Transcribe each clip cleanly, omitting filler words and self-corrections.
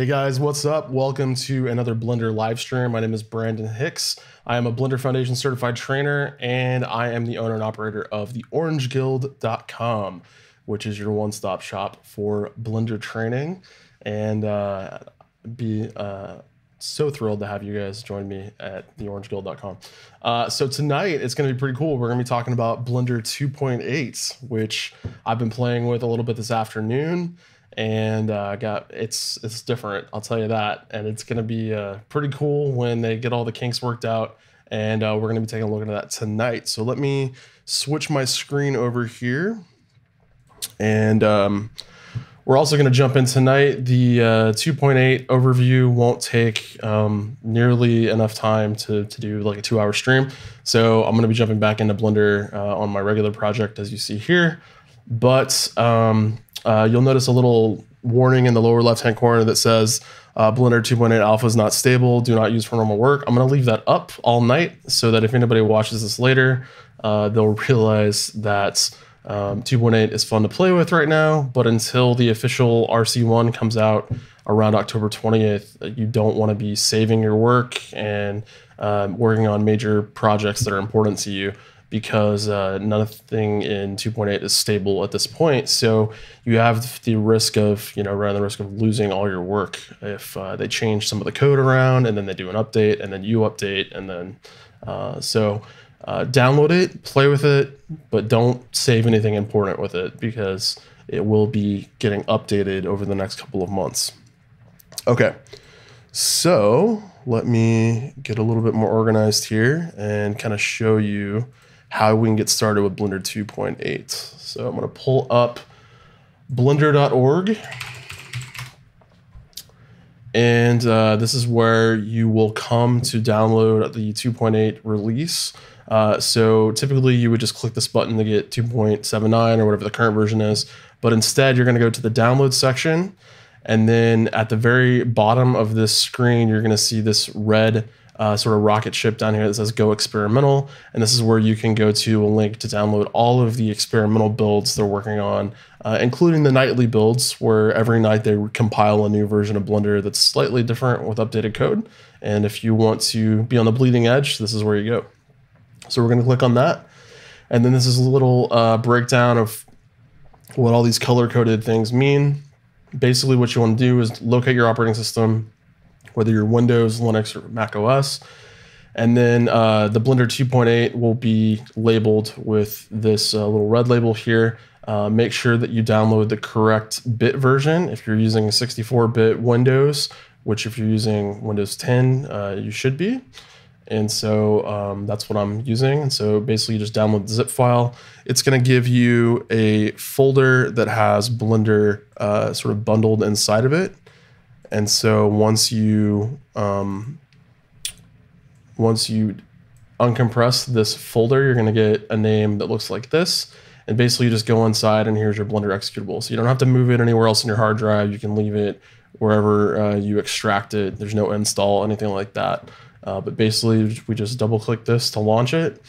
Hey guys, what's up? Welcome to another Blender live stream. My name is Brandon Hicks. I am a Blender Foundation certified trainer, and I am the owner and operator of the orangeguild.com, which is your one-stop shop for Blender training. And be so thrilled to have you guys join me at the orangeguild.com. So tonight it's going to be pretty cool. We're going to be talking about Blender 2.8, which I've been playing with a little bit this afternoon. And it's different, I'll tell you that, and it's going to be pretty cool when they get all the kinks worked out, and we're going to be taking a look at that tonight. So let me switch my screen over here, and we're also going to jump in tonight. The 2.8 overview won't take nearly enough time to do like a 2-hour stream, so I'm going to be jumping back into Blender on my regular project, as you see here. But you'll notice a little warning in the lower left-hand corner that says Blender 2.8 alpha is not stable. Do not use for normal work. I'm going to leave that up all night so that if anybody watches this later, they'll realize that 2.8 is fun to play with right now. But until the official RC1 comes out around October 20th, you don't want to be saving your work and working on major projects that are important to you, because nothing in 2.8 is stable at this point. So you have the risk of, running the risk of losing all your work if they change some of the code around and then they do an update and then you update. And then, download it, play with it, but don't save anything important with it because it will be getting updated over the next couple of months. Okay, so let me get a little bit more organized here and kind of show you how we can get started with Blender 2.8. So I'm going to pull up blender.org. And this is where you will come to download the 2.8 release. So typically you would just click this button to get 2.79 or whatever the current version is. But instead you're going to go to the download section. And then at the very bottom of this screen, you're going to see this red sort of rocket ship down here that says Go Experimental. And this is where you can go to a link to download all of the experimental builds they're working on, including the nightly builds, where every night they compile a new version of Blender that's slightly different with updated code. And if you want to be on the bleeding edge, this is where you go. So we're going to click on that. And then this is a little breakdown of what all these color-coded things mean. Basically, what you want to do is locate your operating system, whether you're Windows, Linux, or Mac OS. And then the Blender 2.8 will be labeled with this little red label here. Make sure that you download the correct bit version. If you're using a 64-bit Windows, which if you're using Windows 10, you should be. And so that's what I'm using. And so basically you just download the zip file. It's going to give you a folder that has Blender sort of bundled inside of it. And so once you uncompress this folder, you're going to get a name that looks like this. And basically you just go inside and here's your Blender executable. So you don't have to move it anywhere else in your hard drive. You can leave it wherever you extract it. There's no install, anything like that. But basically we just double click this to launch it.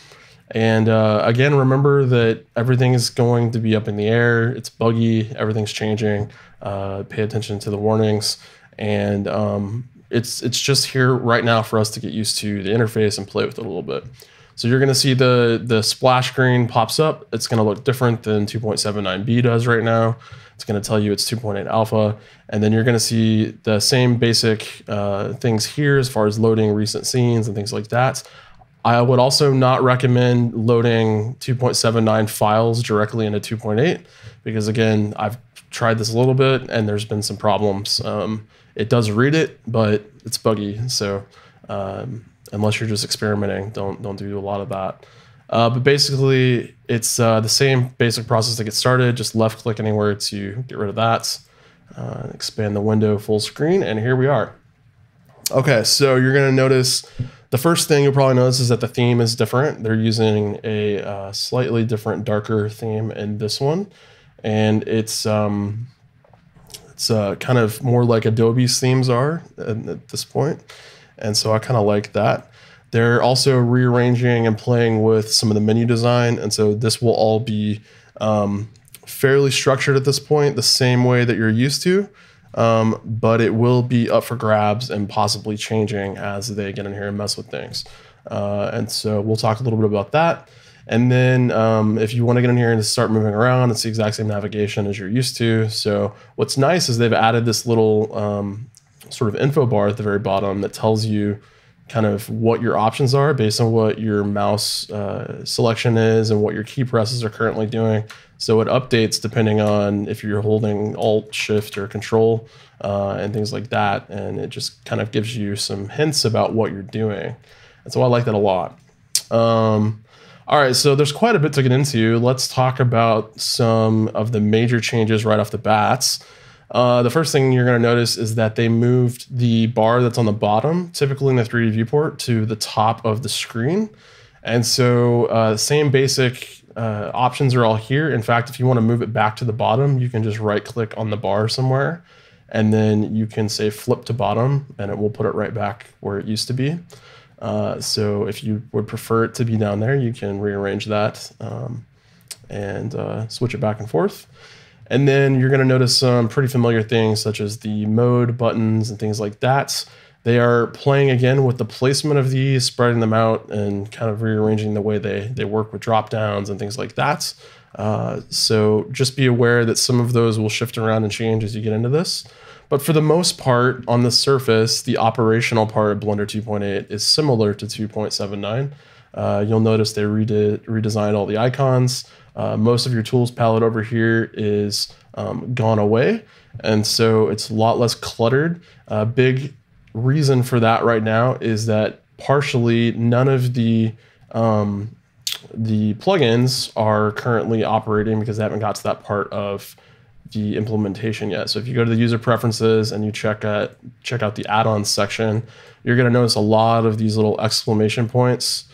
And again, remember that everything is going to be up in the air. It's buggy, everything's changing. Pay attention to the warnings. And it's just here right now for us to get used to the interface and play with it a little bit. So you're going to see the splash screen pops up. It's going to look different than 2.79b does right now. It's going to tell you it's 2.8 alpha. And then you're going to see the same basic things here as far as loading recent scenes and things like that. I would also not recommend loading 2.79 files directly into 2.8 because, again, I've tried this a little bit and there's been some problems. It does read it, but it's buggy. So unless you're just experimenting, don't do a lot of that. But basically, it's the same basic process to get started. Just left click anywhere to get rid of that. Expand the window full screen, and here we are. Okay, so you're going to notice the first thing you'll probably notice is that the theme is different. They're using a slightly different, darker theme in this one, and it's kind of more like Adobe's themes are at this point, and so I kind of like that. They're also rearranging and playing with some of the menu design, and so this will all be fairly structured at this point, the same way that you're used to. but it will be up for grabs and possibly changing as they get in here and mess with things. And so we'll talk a little bit about that. And then if you want to get in here and start moving around, it's the exact same navigation as you're used to. So what's nice is they've added this little sort of info bar at the very bottom that tells you kind of what your options are based on what your mouse selection is and what your key presses are currently doing. So it updates depending on if you're holding Alt, Shift, or Control and things like that. And it just kind of gives you some hints about what you're doing. And so I like that a lot. All right, so there's quite a bit to get into. Let's talk about some of the major changes right off the bats. The first thing you're going to notice is that they moved the bar that's on the bottom, typically in the 3D viewport, to the top of the screen. And so same basic options are all here. In fact, if you want to move it back to the bottom, you can just right click on the bar somewhere, and then you can say flip to bottom, and it will put it right back where it used to be. So if you would prefer it to be down there, you can rearrange that and switch it back and forth. And then you're going to notice some pretty familiar things such as the mode buttons and things like that. They are playing again with the placement of these, spreading them out and kind of rearranging the way they work with drop downs and things like that. So just be aware that some of those will shift around and change as you get into this. But for the most part, on the surface, the operational part of Blender 2.8 is similar to 2.79. You'll notice they redesigned all the icons. Most of your tools palette over here is gone away, and so it's a lot less cluttered. Big reason for that right now is that partially none of the plugins are currently operating because they haven't got to that part of the implementation yet. So if you go to the user preferences and you check out the add-ons section, you're going to notice a lot of these little exclamation points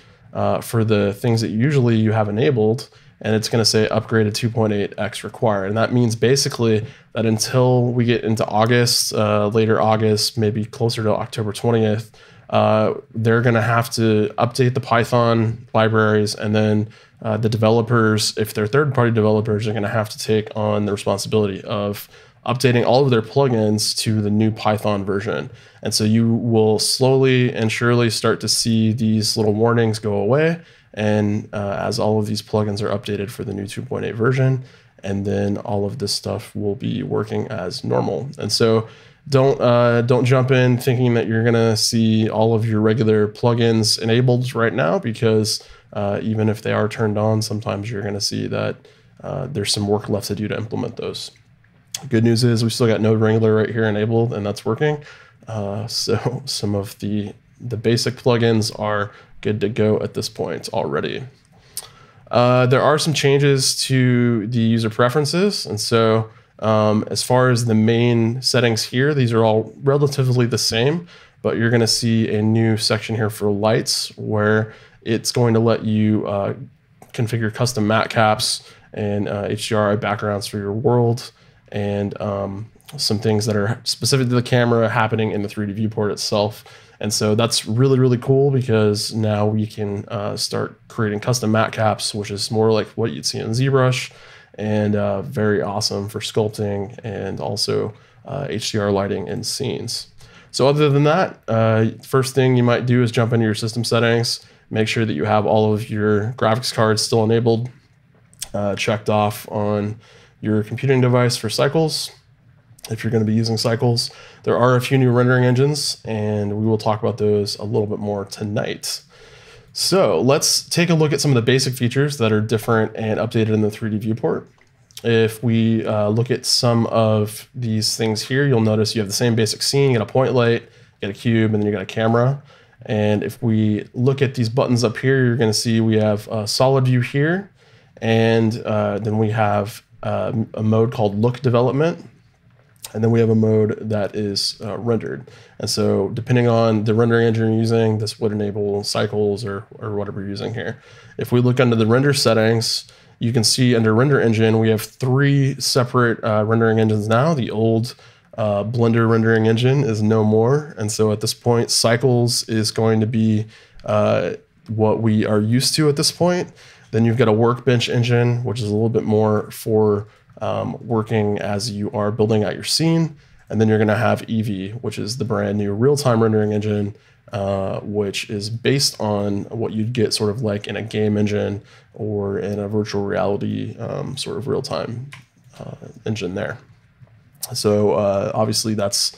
for the things that usually you have enabled, and it's going to say upgraded 2.8x required. And that means basically that until we get into August, later August, maybe closer to October 20th, they're going to have to update the Python libraries, and then the developers, if they're third-party developers, are going to have to take on the responsibility of updating all of their plugins to the new Python version. And so you will slowly and surely start to see these little warnings go away, and as all of these plugins are updated for the new 2.8 version, and then all of this stuff will be working as normal. And so don't jump in thinking that you're gonna see all of your regular plugins enabled right now, because even if they are turned on, sometimes you're gonna see that there's some work left to do to implement those. Good news is we still got Node Wrangler right here enabled, and that's working. So some of the basic plugins are good to go at this point already. There are some changes to the user preferences, and so as far as the main settings here, these are all relatively the same, but you're going to see a new section here for lights where it's going to let you configure custom matte caps and HDRI backgrounds for your world, and some things that are specific to the camera happening in the 3D viewport itself. And so that's really, really cool, because now we can start creating custom matte caps, which is more like what you'd see in ZBrush, and very awesome for sculpting and also HDR lighting in scenes. So other than that, first thing you might do is jump into your system settings, make sure that you have all of your graphics cards still enabled, checked off on your computing device for cycles, if you're going to be using cycles. There are a few new rendering engines, and we will talk about those a little bit more tonight. So let's take a look at some of the basic features that are different and updated in the 3D viewport. If we look at some of these things here, you'll notice you have the same basic scene. You got a point light, you got a cube, and then you got a camera. And if we look at these buttons up here, you're going to see we have a solid view here, and then we have a mode called look development. And then we have a mode that is rendered. And so depending on the rendering engine you're using, this would enable cycles or whatever you're using here. If we look under the render settings, you can see under render engine, we have 3 separate rendering engines now. The old Blender rendering engine is no more. And so at this point, cycles is going to be what we are used to at this point. Then you've got a workbench engine, which is a little bit more for working as you are building out your scene. And then you're going to have Eevee, which is the brand new real-time rendering engine, which is based on what you'd get sort of like in a game engine or in a virtual reality sort of real-time engine there. So obviously that's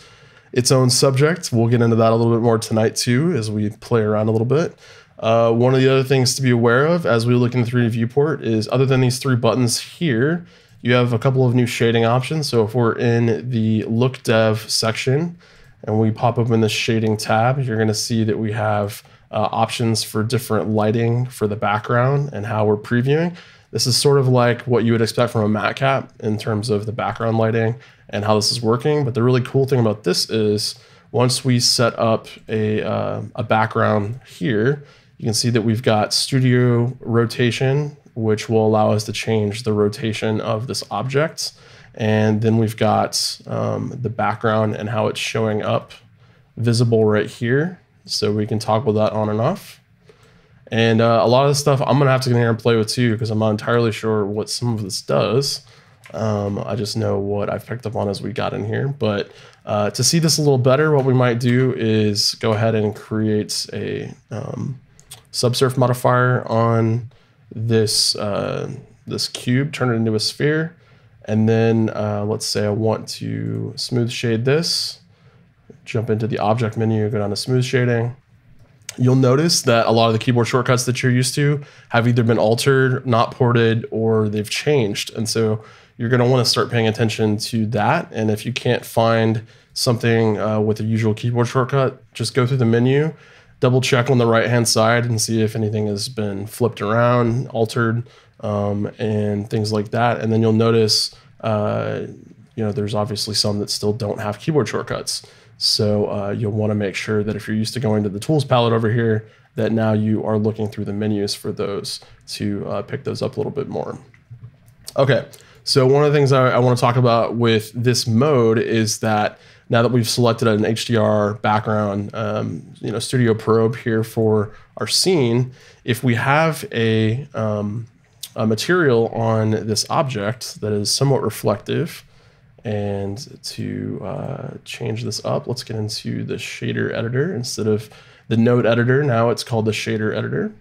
its own subject. We'll get into that a little bit more tonight too as we play around a little bit. One of the other things to be aware of as we look in the 3D viewport is, other than these three buttons here, you have a couple of new shading options. So if we're in the Look Dev section and we pop open the shading tab, you're going to see that we have options for different lighting for the background and how we're previewing. This is sort of like what you would expect from a matte cap in terms of the background lighting and how this is working. But the really cool thing about this is once we set up a background here, you can see that we've got studio rotation, which will allow us to change the rotation of this object. And then we've got the background and how it's showing up visible right here. So we can toggle that on and off. And a lot of this stuff I'm gonna have to get in here and play with too, because I'm not entirely sure what some of this does. I just know what I've picked up on as we got in here. But to see this a little better, what we might do is go ahead and create a subsurf modifier on this this cube, turn it into a sphere, and then let's say I want to smooth shade this. Jump into the object menu, go down to smooth shading. You'll notice that a lot of the keyboard shortcuts that you're used to have either been altered, not ported, or they've changed. And so you're going to want to start paying attention to that. And if you can't find something with a usual keyboard shortcut, just go through the menu, double check on the right-hand side and see if anything has been flipped around, altered, and things like that. And then you'll notice, there's obviously some that still don't have keyboard shortcuts. So you'll want to make sure that if you're used to going to the tools palette over here, that now you are looking through the menus for those to pick those up a little bit more. Okay, so one of the things I want to talk about with this mode is that now that we've selected an HDR background, studio probe here for our scene, if we have a material on this object that is somewhat reflective, and to change this up, let's get into the shader editor instead of the node editor. Now it's called the shader editor.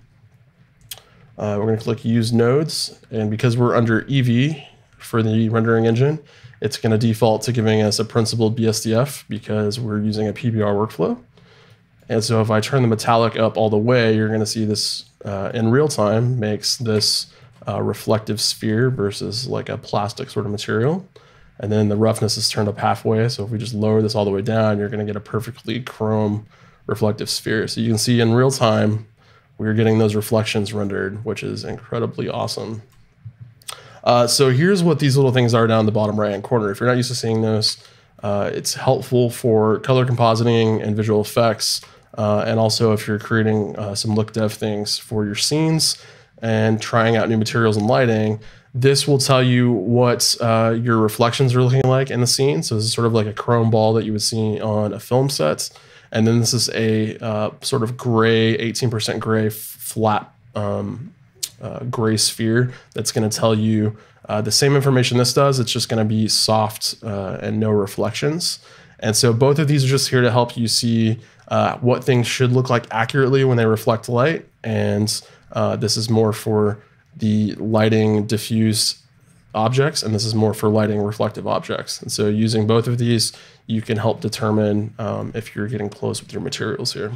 We're going to click use nodes, and because we're under Eevee for the rendering engine, it's going to default to giving us a principled BSDF because we're using a PBR workflow. And so if I turn the metallic up all the way, you're going to see this in real time makes this reflective sphere versus like a plastic sort of material. And then the roughness is turned up halfway. So if we just lower this all the way down, you're going to get a perfectly chrome reflective sphere. So you can see in real time, we're getting those reflections rendered, which is incredibly awesome. So here's what these little things are down the bottom right-hand corner. If you're not used to seeing those, it's helpful for color compositing and visual effects. And also if you're creating some look dev things for your scenes and trying out new materials and lighting, this will tell you what your reflections are looking like in the scene. So this is sort of like a chrome ball that you would see on a film set. And then this is a sort of gray, 18% gray, flat gray sphere that's going to tell you the same information this does. It's just going to be soft and no reflections. And so both of these are just here to help you see what things should look like accurately when they reflect light. And this is more for the lighting diffuse objects, and this is more for lighting reflective objects. And so using both of these, you can help determine if you're getting close with your materials here.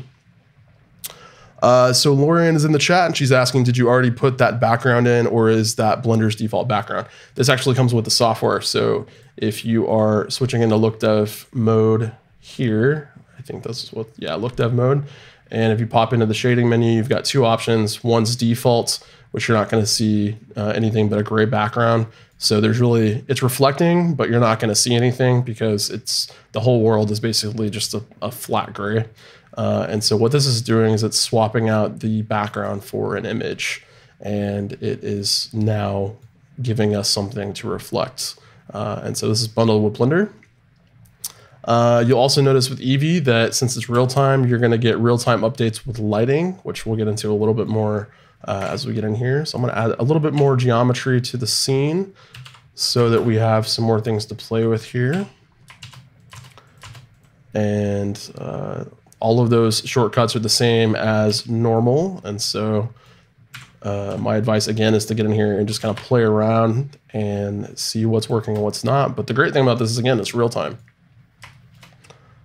So Lorian is in the chat and she's asking, did you already put that background in, or is that Blender's default background? This actually comes with the software. So if you are switching into look dev mode here, I think this is what, yeah, look dev mode. And if you pop into the shading menu, you've got two options. One's default, which you're not going to see anything but a gray background. So there's really, it's reflecting, but you're not going to see anything because the whole world is basically just a flat gray. And so what this is doing is it's swapping out the background for an image, and it is now giving us something to reflect. And so this is bundled with Blender. You'll also notice with Eevee that since it's real time, you're going to get real time updates with lighting, which we'll get into a little bit more as we get in here. So I'm going to add a little bit more geometry to the scene so that we have some more things to play with here. and all of those shortcuts are the same as normal. And so my advice again is to get in here and just kind of play around and see what's working and what's not. But the great thing about this is, again, it's real time.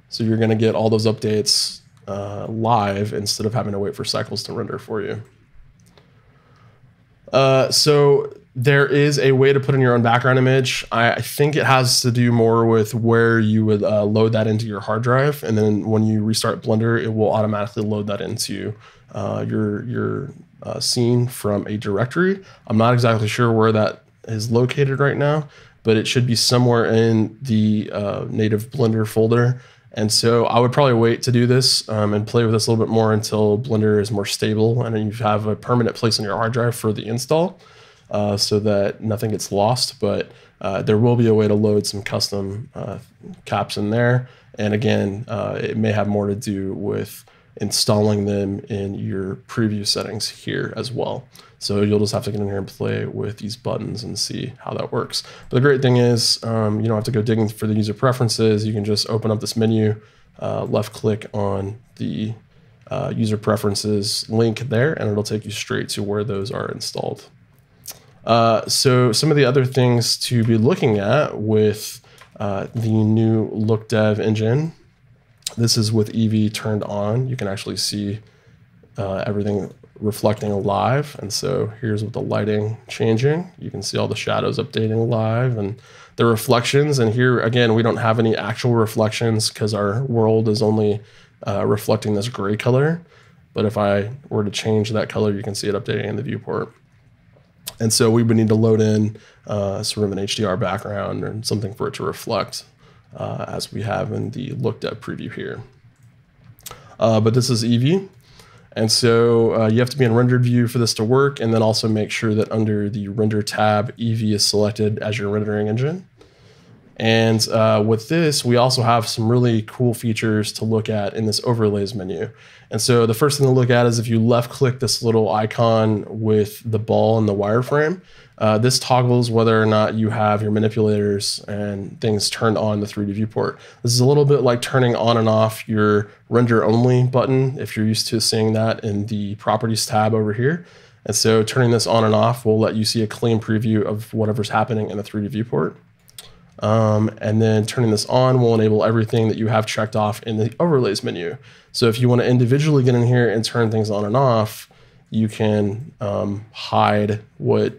So you're going to get all those updates live instead of having to wait for cycles to render for you. So there is a way to put in your own background image. I think it has to do more with where you would load that into your hard drive. And then when you restart Blender, it will automatically load that into your scene from a directory. I'm not exactly sure where that is located right now, but it should be somewhere in the native Blender folder. And so I would probably wait to do this and play with this a little bit more until Blender is more stable and you have a permanent place on your hard drive for the install so that nothing gets lost. But there will be a way to load some custom caps in there. And again, it may have more to do with installing them in your preview settings here as well. So you'll just have to get in here and play with these buttons and see how that works. But the great thing is you don't have to go digging for the user preferences. You can just open up this menu, left click on the user preferences link there, and it'll take you straight to where those are installed. So some of the other things to be looking at with the new Look Dev engine, this is with Eevee turned on. You can actually see everything reflecting live. And so here's with the lighting changing. You can see all the shadows updating live and the reflections. And here, again, we don't have any actual reflections because our world is only reflecting this gray color. But if I were to change that color, you can see it updating in the viewport. And so we would need to load in sort of an HDR background or something for it to reflect as we have in the Look Dev preview here. But this is Eevee. And so you have to be in rendered view for this to work, and then also make sure that under the render tab, Eevee is selected as your rendering engine. And with this, we also have some really cool features to look at in this overlays menu. And so the first thing to look at is if you left click this little icon with the ball and the wireframe, this toggles whether or not you have your manipulators and things turned on the 3D viewport. This is a little bit like turning on and off your render only button if you're used to seeing that in the properties tab over here. And so turning this on and off will let you see a clean preview of whatever's happening in the 3D viewport. And then turning this on will enable everything that you have checked off in the overlays menu. So if you want to individually get in here and turn things on and off, you can hide what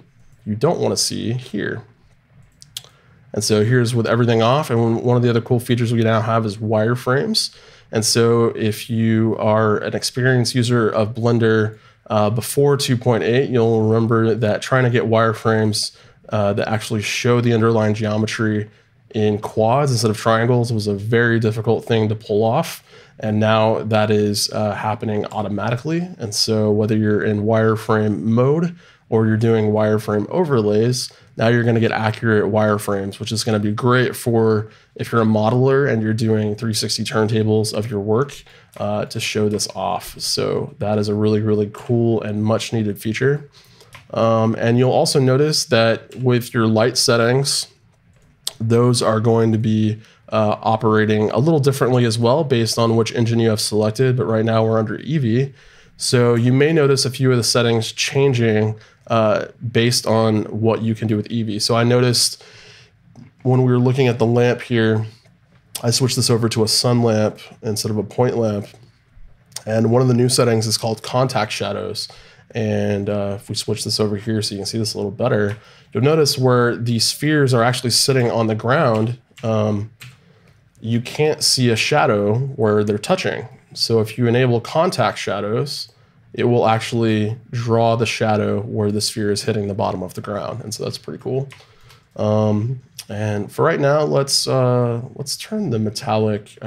you don't want to see here. And so here's with everything off. And one of the other cool features we now have is wireframes. And so if you are an experienced user of Blender before 2.8, you'll remember that trying to get wireframes that actually show the underlying geometry in quads instead of triangles was a very difficult thing to pull off. And now that is happening automatically. And so whether you're in wireframe mode or you're doing wireframe overlays, now you're going to get accurate wireframes, which is going to be great for if you're a modeler and you're doing 360 turntables of your work to show this off. So that is a really, really cool and much needed feature. And you'll also notice that with your light settings, those are going to be operating a little differently as well based on which engine you have selected. But right now we're under Eevee. So you may notice a few of the settings changing based on what you can do with Eevee. So I noticed when we were looking at the lamp here, I switched this over to a sun lamp instead of a point lamp. And one of the new settings is called contact shadows. And if we switch this over here so you can see this a little better, you'll notice where the spheres are actually sitting on the ground, you can't see a shadow where they're touching. So if you enable contact shadows, it will actually draw the shadow where the sphere is hitting the bottom of the ground. And so that's pretty cool. And for right now, let's turn the metallic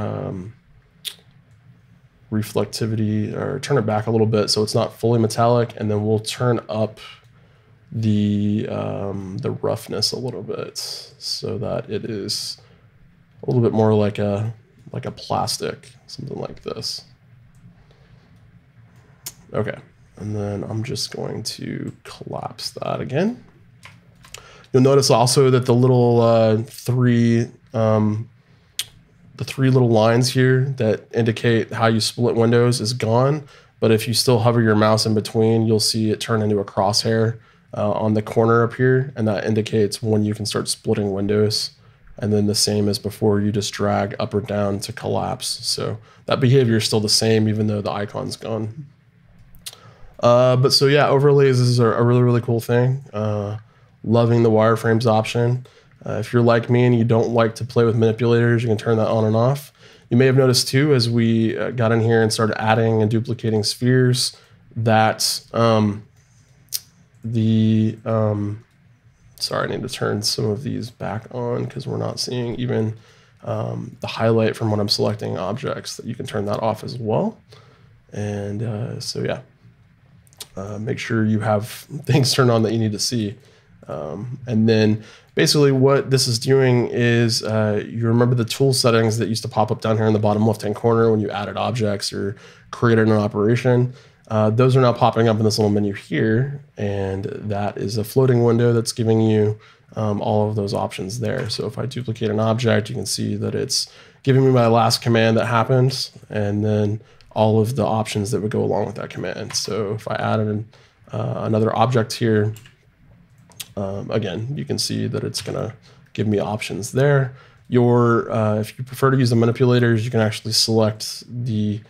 reflectivity, or turn it back a little bit so it's not fully metallic, and then we'll turn up the roughness a little bit so that it is a little bit more like a plastic, something like this. Okay, and then I'm just going to collapse that again. You'll notice also that the little the three little lines here that indicate how you split windows is gone. But if you still hover your mouse in between, you'll see it turn into a crosshair on the corner up here, and that indicates when you can start splitting windows. And then the same as before, you just drag up or down to collapse. So that behavior is still the same, even though the icon's gone. But so yeah, overlays is a really, really cool thing. Loving the wireframes option. If you're like me and you don't like to play with manipulators, you can turn that on and off. You may have noticed too, as we got in here and started adding and duplicating spheres, that sorry, I need to turn some of these back on because we're not seeing even the highlight from when I'm selecting objects, that you can turn that off as well. And so yeah, make sure you have things turned on that you need to see. And then basically what this is doing is you remember the tool settings that used to pop up down here in the bottom left-hand corner when you added objects or created an operation. Those are now popping up in this little menu here, and that is a floating window that's giving you all of those options there. So if I duplicate an object, you can see that it's giving me my last command that happened, and then all of the options that would go along with that command. So if I added another object here, again, you can see that it's going to give me options there. If you prefer to use the manipulators, you can actually select the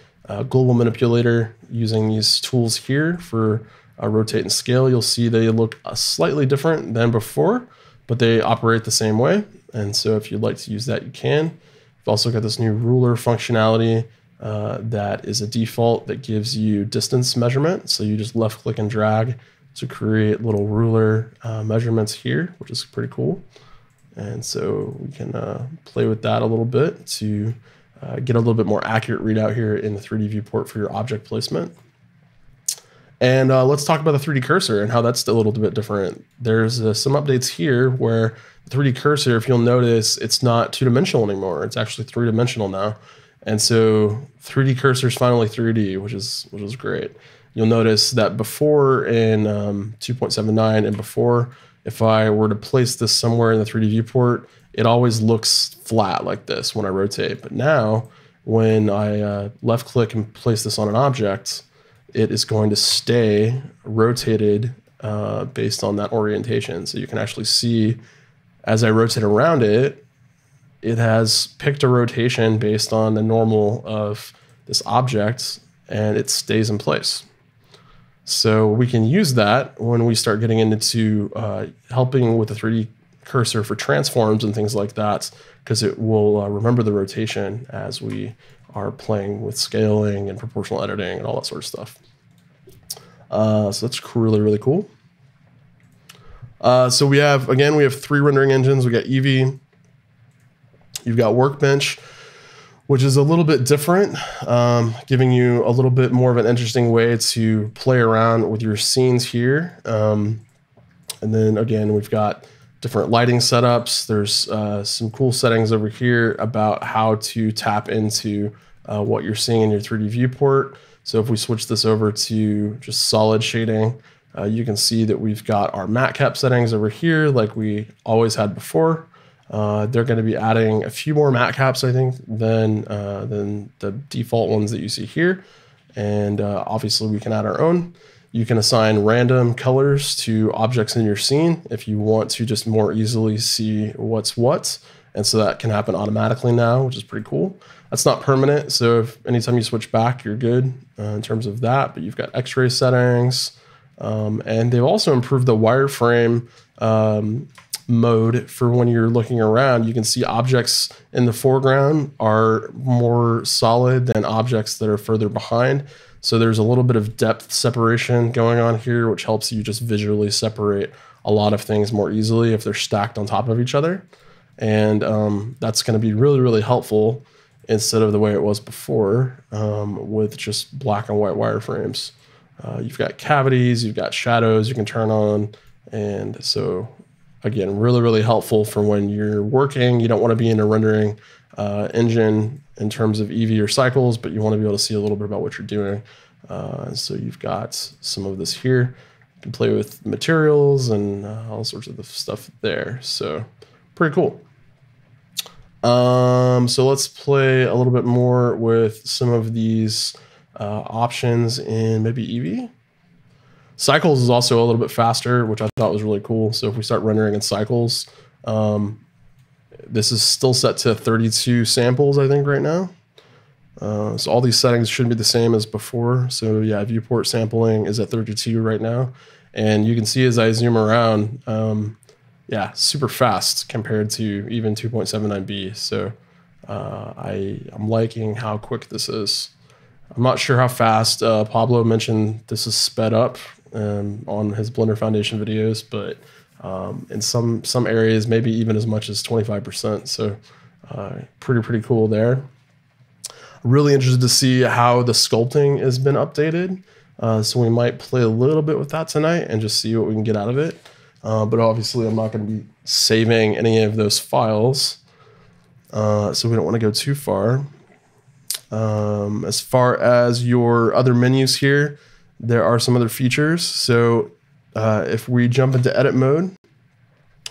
global manipulator using these tools here for rotate and scale. You'll see they look slightly different than before, but they operate the same way. And so if you'd like to use that, you can. We've also got this new ruler functionality that is a default that gives you distance measurement. So you just left click and drag to create little ruler measurements here, which is pretty cool. And so we can play with that a little bit to get a little bit more accurate readout here in the 3D viewport for your object placement. And let's talk about the 3D cursor and how that's a little bit different. There's some updates here where the 3D cursor, if you'll notice, it's not two-dimensional anymore. It's actually three-dimensional now. And so 3D cursor is finally 3D, which is great. You'll notice that before in 2.79 and before, if I were to place this somewhere in the 3D viewport, it always looks flat like this when I rotate. But now when I left click and place this on an object, it is going to stay rotated based on that orientation. So you can actually see as I rotate around it, it has picked a rotation based on the normal of this object, and it stays in place. So we can use that when we start getting into helping with the 3D cursor for transforms and things like that, because it will remember the rotation as we are playing with scaling and proportional editing and all that sort of stuff. So that's really, really cool. So we have three rendering engines. We got Eevee, you've got Workbench, which is a little bit different, giving you a little bit more of an interesting way to play around with your scenes here. And then again, we've got different lighting setups. There's some cool settings over here about how to tap into what you're seeing in your 3D viewport. So if we switch this over to just solid shading, you can see that we've got our matte cap settings over here like we always had before. They're going to be adding a few more matte caps, I think, than the default ones that you see here. And obviously we can add our own. You can assign random colors to objects in your scene if you want to just more easily see what's what. And so that can happen automatically now, which is pretty cool. That's not permanent. So if anytime you switch back, you're good in terms of that. But you've got X-ray settings. And they've also improved the wireframe mode for when you're looking around. You can see objects in the foreground are more solid than objects that are further behind. So there's a little bit of depth separation going on here, which helps you just visually separate a lot of things more easily if they're stacked on top of each other. And that's going to be really, really helpful instead of the way it was before with just black and white wireframes. You've got cavities, you've got shadows you can turn on. And so again, really, really helpful for when you're working. You don't want to be in a rendering engine in terms of Eevee or cycles, but you want to be able to see a little bit about what you're doing. So you've got some of this here. You can play with materials and all sorts of the stuff there. So pretty cool. So let's play a little bit more with some of these options in maybe Eevee. Cycles is also a little bit faster, which I thought was really cool. So if we start rendering in cycles, this is still set to 32 samples, I think, right now. So all these settings should be the same as before. So yeah, viewport sampling is at 32 right now. And you can see as I zoom around, yeah, super fast compared to even 2.79b. So I'm liking how quick this is. I'm not sure how fast Pablo mentioned this is sped up on his Blender Foundation videos, but in some areas, maybe even as much as 25%. So pretty cool there. Really interested to see how the sculpting has been updated. So we might play a little bit with that tonight and just see what we can get out of it. But obviously I'm not going to be saving any of those files. So we don't want to go too far. As far as your other menus here, there are some other features. So if we jump into edit mode,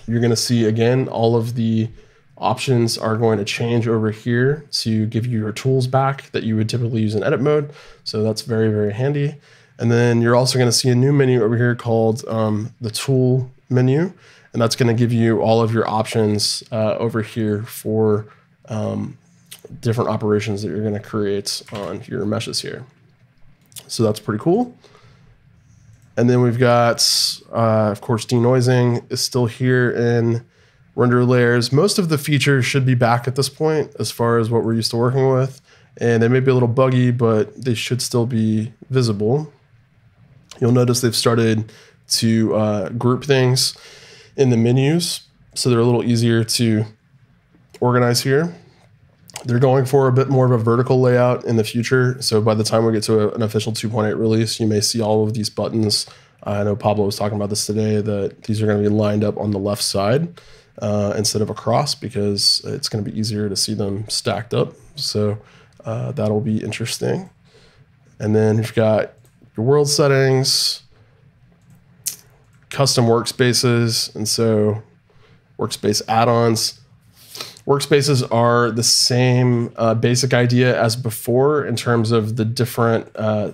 you're going to see again, all of the options are going to change over here to give you your tools back that you would typically use in edit mode. So that's very handy. And then you're also going to see a new menu over here called the tool menu. And that's going to give you all of your options over here for different operations that you're going to create on your meshes here. So that's pretty cool. And then we've got, of course, denoising is still here in render layers. Most of the features should be back at this point as far as what we're used to working with. And they may be a little buggy, but they should still be visible. You'll notice they've started to group things in the menus, so they're a little easier to organize here. They're going for a bit more of a vertical layout in the future. So by the time we get to an official 2.8 release, you may see all of these buttons. I know Pablo was talking about this today, that these are going to be lined up on the left side instead of across, because it's going to be easier to see them stacked up. So that'll be interesting. And then you've got your world settings, custom workspaces, and so workspace add-ons. Workspaces are the same basic idea as before in terms of the different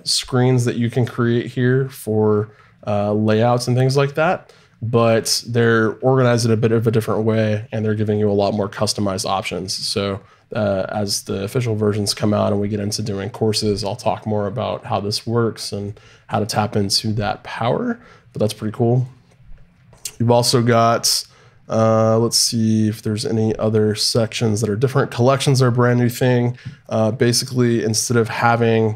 screens that you can create here for layouts and things like that, but they're organized in a bit of a different way, and they're giving you a lot more customized options. So as the official versions come out and we get into doing courses, I'll talk more about how this works and how to tap into that power, but that's pretty cool. You've also got let's see if there's any other sections that are different. Collections are a brand new thing. Basically, instead of having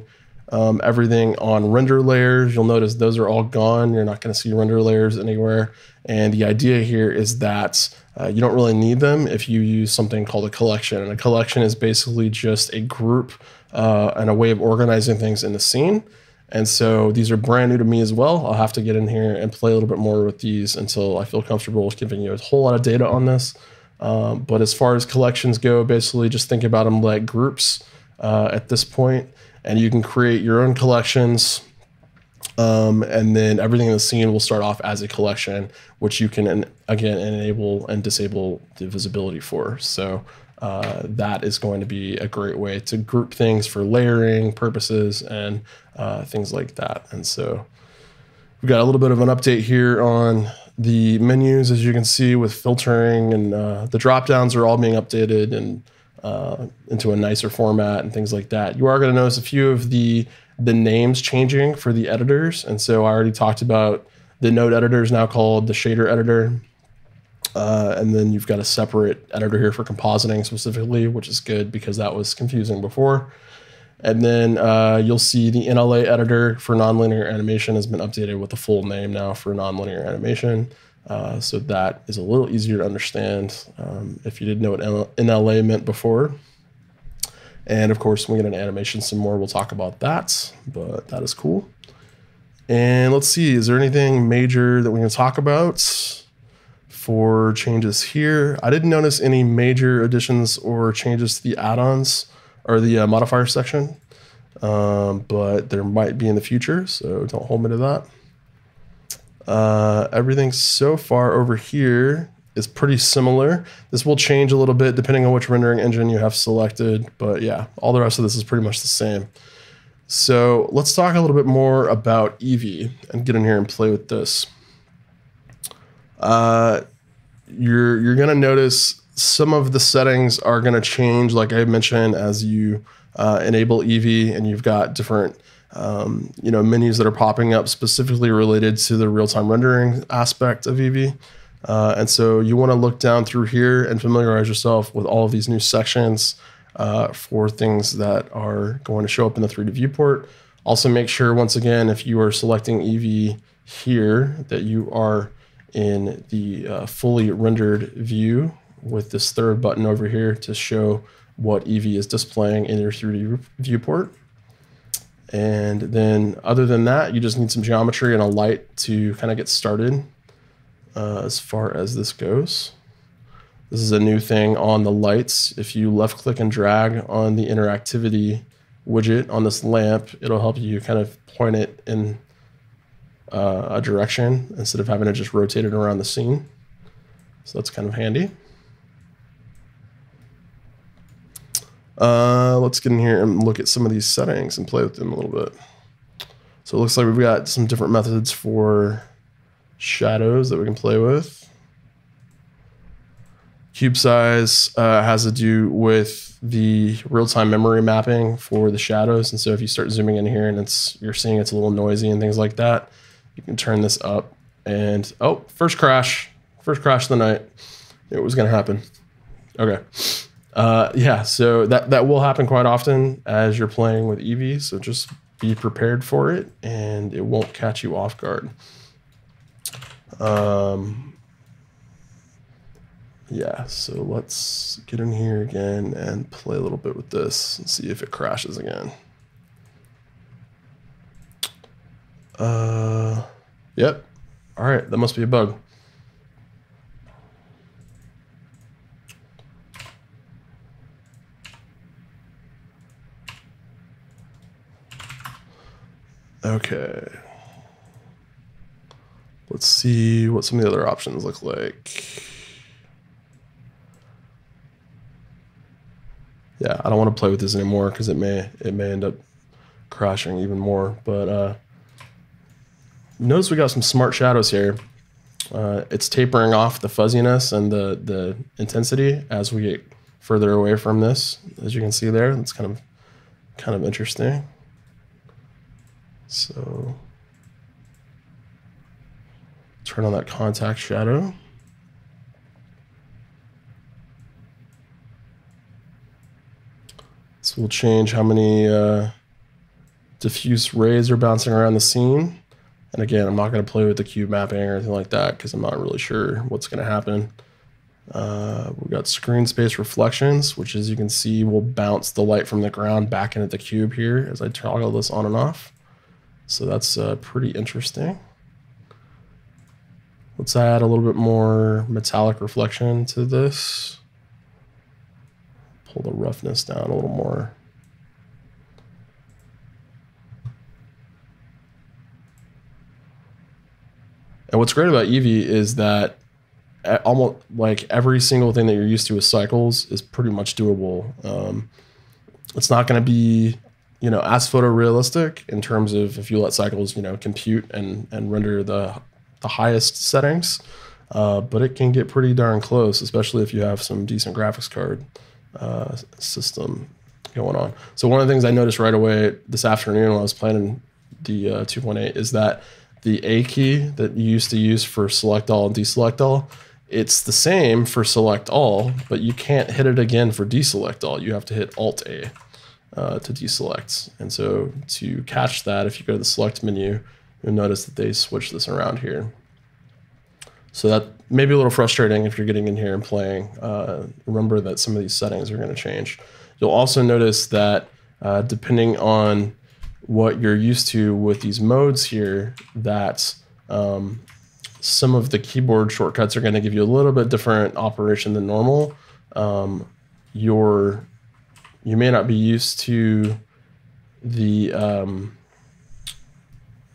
everything on render layers, you'll notice those are all gone. You're not going to see render layers anywhere. And the idea here is that you don't really need them if you use something called a collection. And a collection is basically just a group and a way of organizing things in the scene. And so these are brand new to me as well. I'll have to get in here and play a little bit more with these until I feel comfortable with giving you a whole lot of data on this. But as far as collections go, basically just think about them like groups at this point, and you can create your own collections. And then everything in the scene will start off as a collection, which you can, again, enable and disable the visibility for. So that is going to be a great way to group things for layering purposes and things like that. And so we've got a little bit of an update here on the menus, as you can see, with filtering, and the drop downs are all being updated and into a nicer format and things like that. You are going to notice a few of the names changing for the editors. And so I already talked about the node editor is now called the shader editor. And then you've got a separate editor here for compositing specifically, which is good because that was confusing before. And then you'll see the NLA editor for nonlinear animation has been updated with the full name now for nonlinear animation. So that is a little easier to understand if you didn't know what NLA meant before. And of course, when we get into animation some more, we'll talk about that, but that is cool. And let's see, is there anything major that we can talk about for changes here? I didn't notice any major additions or changes to the add-ons or the modifier section, but there might be in the future, so don't hold me to that. Everything so far over here is pretty similar. This will change a little bit depending on which rendering engine you have selected, but yeah, all the rest of this is pretty much the same. So let's talk a little bit more about Eevee and get in here and play with this. You're gonna notice some of the settings are gonna change, like I mentioned, as you enable Eevee, and you've got different menus that are popping up specifically related to the real-time rendering aspect of Eevee. And so you want to look down through here and familiarize yourself with all of these new sections for things that are going to show up in the 3D viewport. Also make sure, once again, if you are selecting Eevee here, that you are in the fully rendered view with this third button over here to show what Eevee is displaying in your 3D viewport. And then other than that, you just need some geometry and a light to kind of get started as far as this goes. This is a new thing on the lights. If you left click and drag on the interactivity widget on this lamp, it'll help you kind of point it in a direction instead of having to just rotate it around the scene. So that's kind of handy. Let's get in here and look at some of these settings and play with them a little bit. So it looks like we've got some different methods for shadows that we can play with. Cube size has to do with the real-time memory mapping for the shadows. And so if you start zooming in here and you're seeing it's a little noisy and things like that, you can turn this up and, oh, first crash of the night. It was going to happen. Okay. Yeah, so that will happen quite often as you're playing with Eevee. So just be prepared for it and it won't catch you off guard. Yeah, so let's get in here again and play a little bit with this and see if it crashes again. Yep. All right, that must be a bug. Okay. Let's see what some of the other options look like. Yeah, I don't want to play with this anymore because it may end up crashing even more. But notice we got some smart shadows here. It's tapering off the fuzziness and the intensity as we get further away from this. As you can see there, it's kind of interesting. So turn on that contact shadow. This will change how many diffuse rays are bouncing around the scene. And again, I'm not going to play with the cube mapping or anything like that because I'm not really sure what's going to happen. We've got screen space reflections, which, as you can see, will bounce the light from the ground back into the cube here as I toggle this on and off. So that's pretty interesting. Let's add a little bit more metallic reflection to this. Pull the roughness down a little more. And what's great about Eevee is that almost like every single thing that you're used to with cycles is pretty much doable. It's not going to be, as photorealistic in terms of if you let cycles, compute and render the highest settings, but it can get pretty darn close, especially if you have some decent graphics card system going on. So one of the things I noticed right away this afternoon when I was playing the 2.8 is that the A key that you used to use for select all and deselect all, it's the same for select all, but you can't hit it again for deselect all. You have to hit Alt A to deselect. And so to catch that, if you go to the select menu, you'll notice that they switch this around here. So that may be a little frustrating if you're getting in here and playing. Remember that some of these settings are going to change. You'll also notice that depending on what you're used to with these modes here, that some of the keyboard shortcuts are going to give you a little bit different operation than normal. You may not be used to the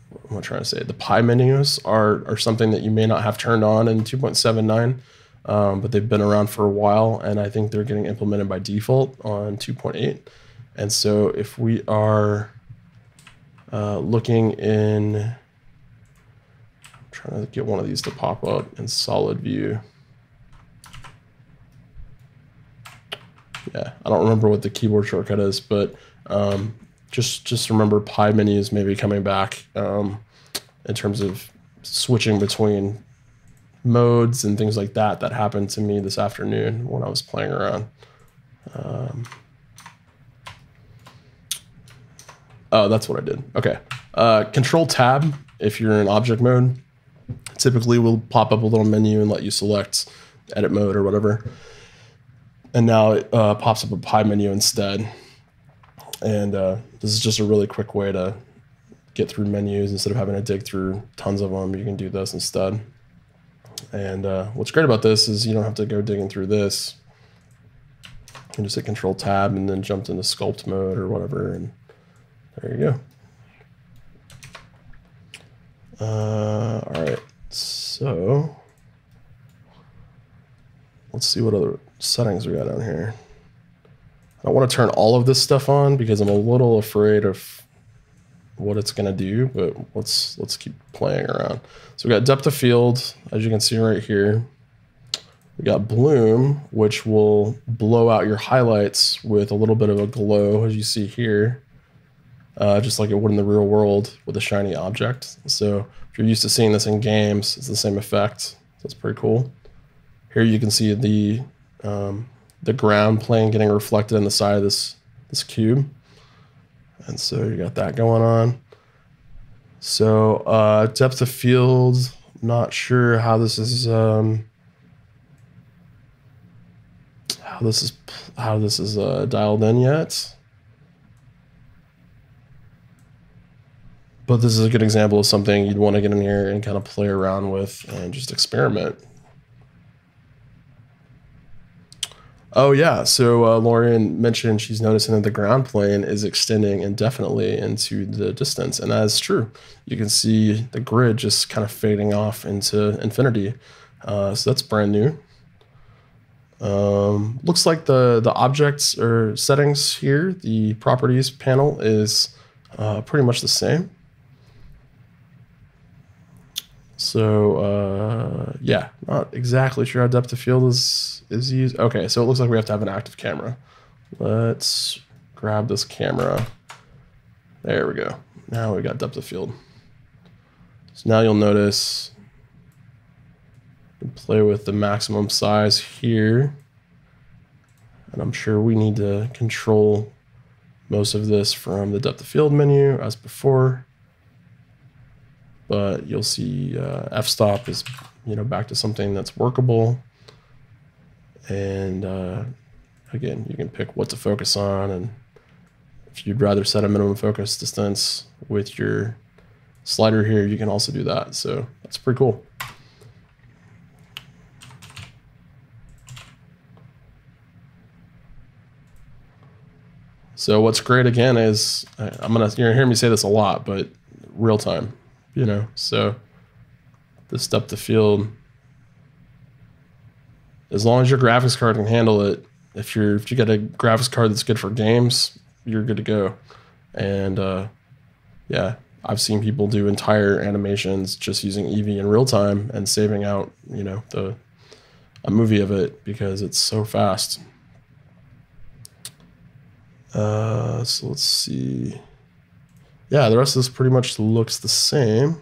what am I trying to say? The pie menus are something that you may not have turned on in 2.79. but they've been around for a while, and I think they're getting implemented by default on 2.8. And so if we are looking in, I'm trying to get one of these to pop up in solid view. Yeah, I don't remember what the keyboard shortcut is, but just remember pie menus maybe coming back in terms of switching between modes and things like that. That happened to me this afternoon when I was playing around. Oh, that's what I did. Okay. Control tab, if you're in object mode, typically will pop up a little menu and let you select edit mode or whatever. And now it pops up a pie menu instead. And this is just a really quick way to get through menus instead of having to dig through tons of them. You can do this instead. And what's great about this is you don't have to go digging through this. You can just hit Control Tab and then jump into sculpt mode or whatever, and there you go. All right, so let's see what other settings we got down here. I don't want to turn all of this stuff on because I'm a little afraid of what it's going to do, but let's keep playing around. So we got depth of field, as you can see right here. We got bloom, which will blow out your highlights with a little bit of a glow, as you see here, just like it would in the real world with a shiny object. So if you're used to seeing this in games, it's the same effect. That's pretty cool. Here you can see the ground plane getting reflected in the side of this cube. And so you got that going on. So depth of field, not sure how this is dialed in yet. But this is a good example of something you'd want to get in here and kind of play around with and just experiment. Oh yeah, so Lauren mentioned she's noticing that the ground plane is extending indefinitely into the distance, and that is true. You can see the grid just kind of fading off into infinity. So that's brand new. Looks like the objects or settings here, the properties panel is pretty much the same. So yeah, not exactly sure how depth of field is used. Okay, so it looks like we have to have an active camera. Let's grab this camera. There we go. Now we got depth of field. So now you'll notice you can play with the maximum size here. And I'm sure we need to control most of this from the depth of field menu as before. But you'll see f-stop is back to something that's workable. And again, you can pick what to focus on, and if you'd rather set a minimum focus distance with your slider here, you can also do that. So that's pretty cool. So what's great again is you're gonna hear me say this a lot, but real time. So this depth of field, as long as your graphics card can handle it, if you get a graphics card that's good for games, you're good to go. And yeah, I've seen people do entire animations just using Eevee in real time and saving out, a movie of it because it's so fast. So let's see. Yeah, the rest of this pretty much looks the same.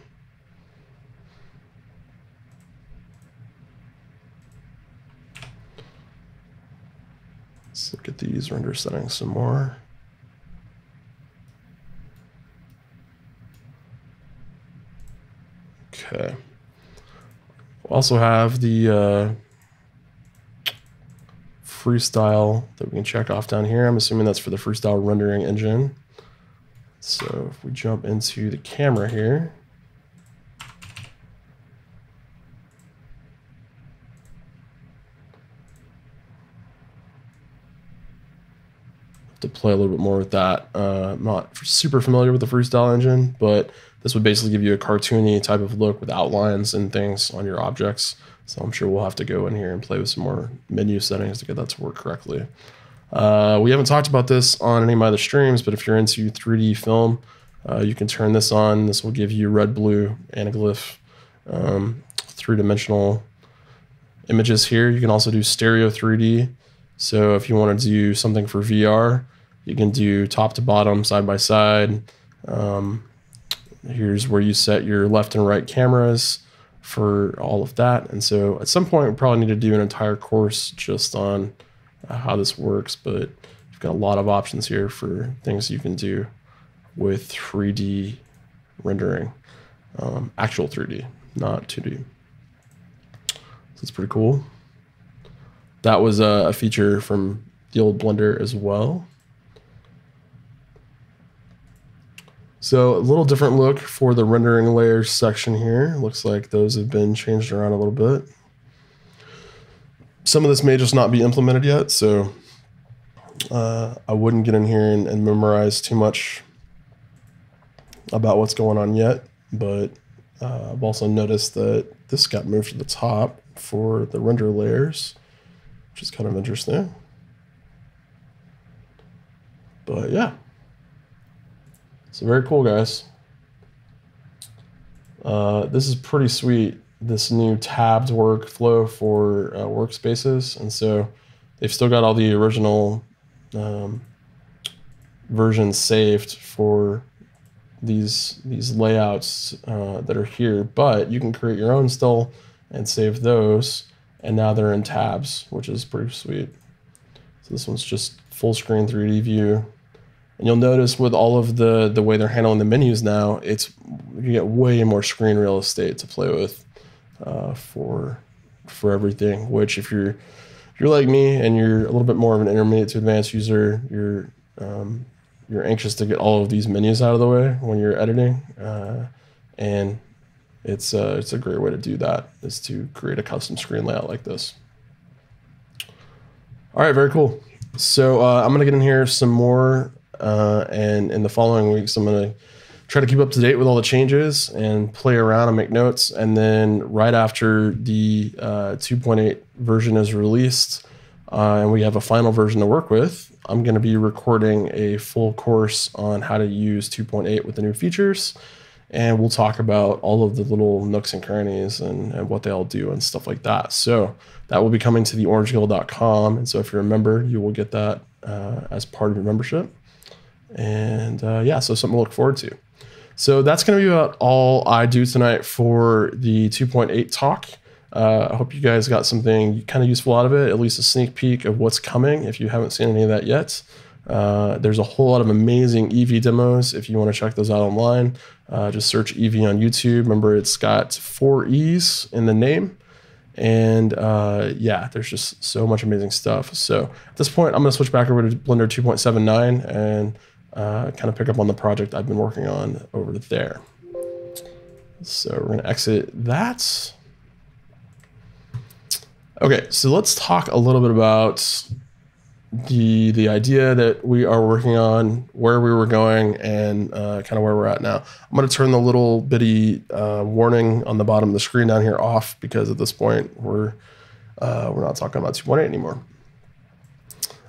Let's look at these render settings some more. Okay. We'll also have the freestyle that we can check off down here. I'm assuming that's for the freestyle rendering engine. So if we jump into the camera here, to play a little bit more with that. I'm not super familiar with the freestyle engine, but this would basically give you a cartoony type of look with outlines and things on your objects. So I'm sure we'll have to go in here and play with some more menu settings to get that to work correctly. We haven't talked about this on any of my other streams, but if you're into 3D film, you can turn this on. This will give you red, blue, anaglyph, three-dimensional images here. You can also do stereo 3D. So if you want to do something for VR, you can do top to bottom, side by side. Here's where you set your left and right cameras for all of that. And so at some point, we probably need to do an entire course just on how this works, but you've got a lot of options here for things you can do with 3D rendering, actual 3D, not 2D. So it's pretty cool. That was a feature from the old Blender as well. So a little different look for the rendering layers section here. Looks like those have been changed around a little bit. Some of this may just not be implemented yet, so I wouldn't get in here and memorize too much about what's going on yet, but I've also noticed that this got moved to the top for the render layers, which is kind of interesting. But yeah, so very cool, guys. This is pretty sweet, this new tabbed workflow for workspaces. And so they've still got all the original versions saved for these layouts that are here, but you can create your own still and save those. And now they're in tabs, which is pretty sweet. So this one's just full screen 3D view. And you'll notice with all of the way they're handling the menus now, you get way more screen real estate to play with for everything. Which if you're like me and you're a little bit more of an intermediate to advanced user, you're anxious to get all of these menus out of the way when you're editing, and it's a great way to do that, is to create a custom screen layout like this. All right, very cool. So I'm gonna get in here some more. And in the following weeks, I'm going to try to keep up to date with all the changes and play around and make notes. And then right after the 2.8 version is released and we have a final version to work with, I'm going to be recording a full course on how to use 2.8 with the new features. And we'll talk about all of the little nooks and crannies and what they all do and stuff like that. So that will be coming to the orangeguild.com. And so if you're a member, you will get that as part of your membership. And yeah, so something to look forward to. So that's going to be about all I do tonight for the 2.8 talk. I hope you guys got something kind of useful out of it, at least a sneak peek of what's coming if you haven't seen any of that yet. There's a whole lot of amazing Eevee demos if you want to check those out online. Just search Eevee on YouTube. Remember, it's got 4 E's in the name. And yeah, there's just so much amazing stuff. So at this point, I'm going to switch back over to Blender 2.79 and kind of pick up on the project I've been working on over there. So we're going to exit that. Okay, so let's talk a little bit about the idea that we are working on, where we were going, and kind of where we're at now. I'm going to turn the little bitty warning on the bottom of the screen down here off, because at this point we're not talking about 2.8 anymore.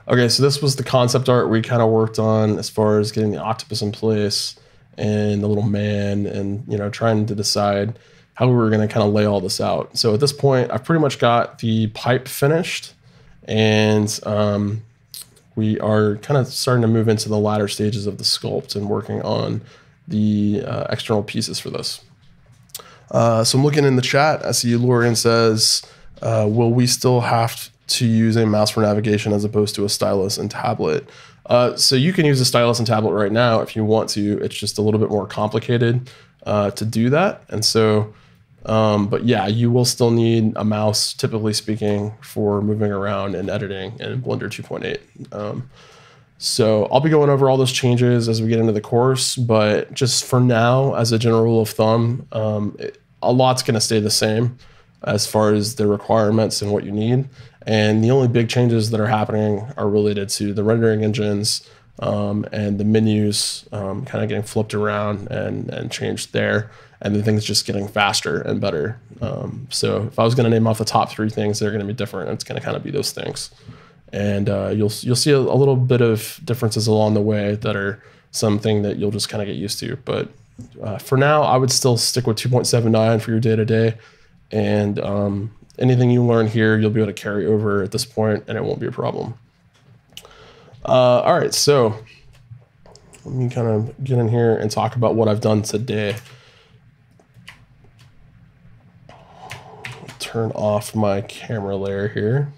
Okay, so this was the concept art we kind of worked on as far as getting the octopus in place and the little man, and trying to decide how we were going to kind of lay all this out. So at this point, I've pretty much got the pipe finished, and we are kind of starting to move into the latter stages of the sculpt and working on the external pieces for this. So I'm looking in the chat. I see Lorian says, will we still have to use a mouse for navigation as opposed to a stylus and tablet? So you can use a stylus and tablet right now if you want to. It's just a little bit more complicated to do that. And so, but yeah, you will still need a mouse, typically speaking, for moving around and editing in Blender 2.8. So I'll be going over all those changes as we get into the course, but just for now, as a general rule of thumb, a lot's going to stay the same as far as the requirements and what you need. And the only big changes that are happening are related to the rendering engines and the menus kind of getting flipped around and changed there. and then things just getting faster and better. So if I was going to name off the top 3 things, they're going to be different. It's going to kind of be those things. And you'll see a little bit of differences along the way that are something that you'll just kind of get used to. But for now, I would still stick with 2.79 for your day-to-day. And anything you learn here, you'll be able to carry over at this point, and it won't be a problem. All right, so let me kind of get in here and talk about what I've done today. Turn off my camera layer here.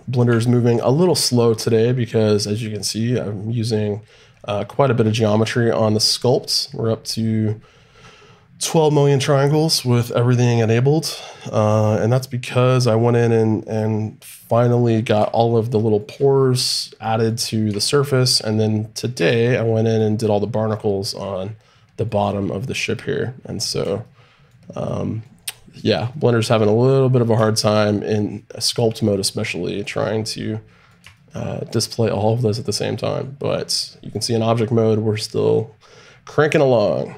Blender is moving a little slow today because, as you can see, I'm using quite a bit of geometry on the sculpts. We're up to 12 million triangles with everything enabled. And that's because I went in and finally got all of the little pores added to the surface. And then today I went in and did all the barnacles on the bottom of the ship here. And so, yeah, Blender's having a little bit of a hard time in sculpt mode, especially trying to display all of those at the same time. But you can see in object mode, we're still cranking along.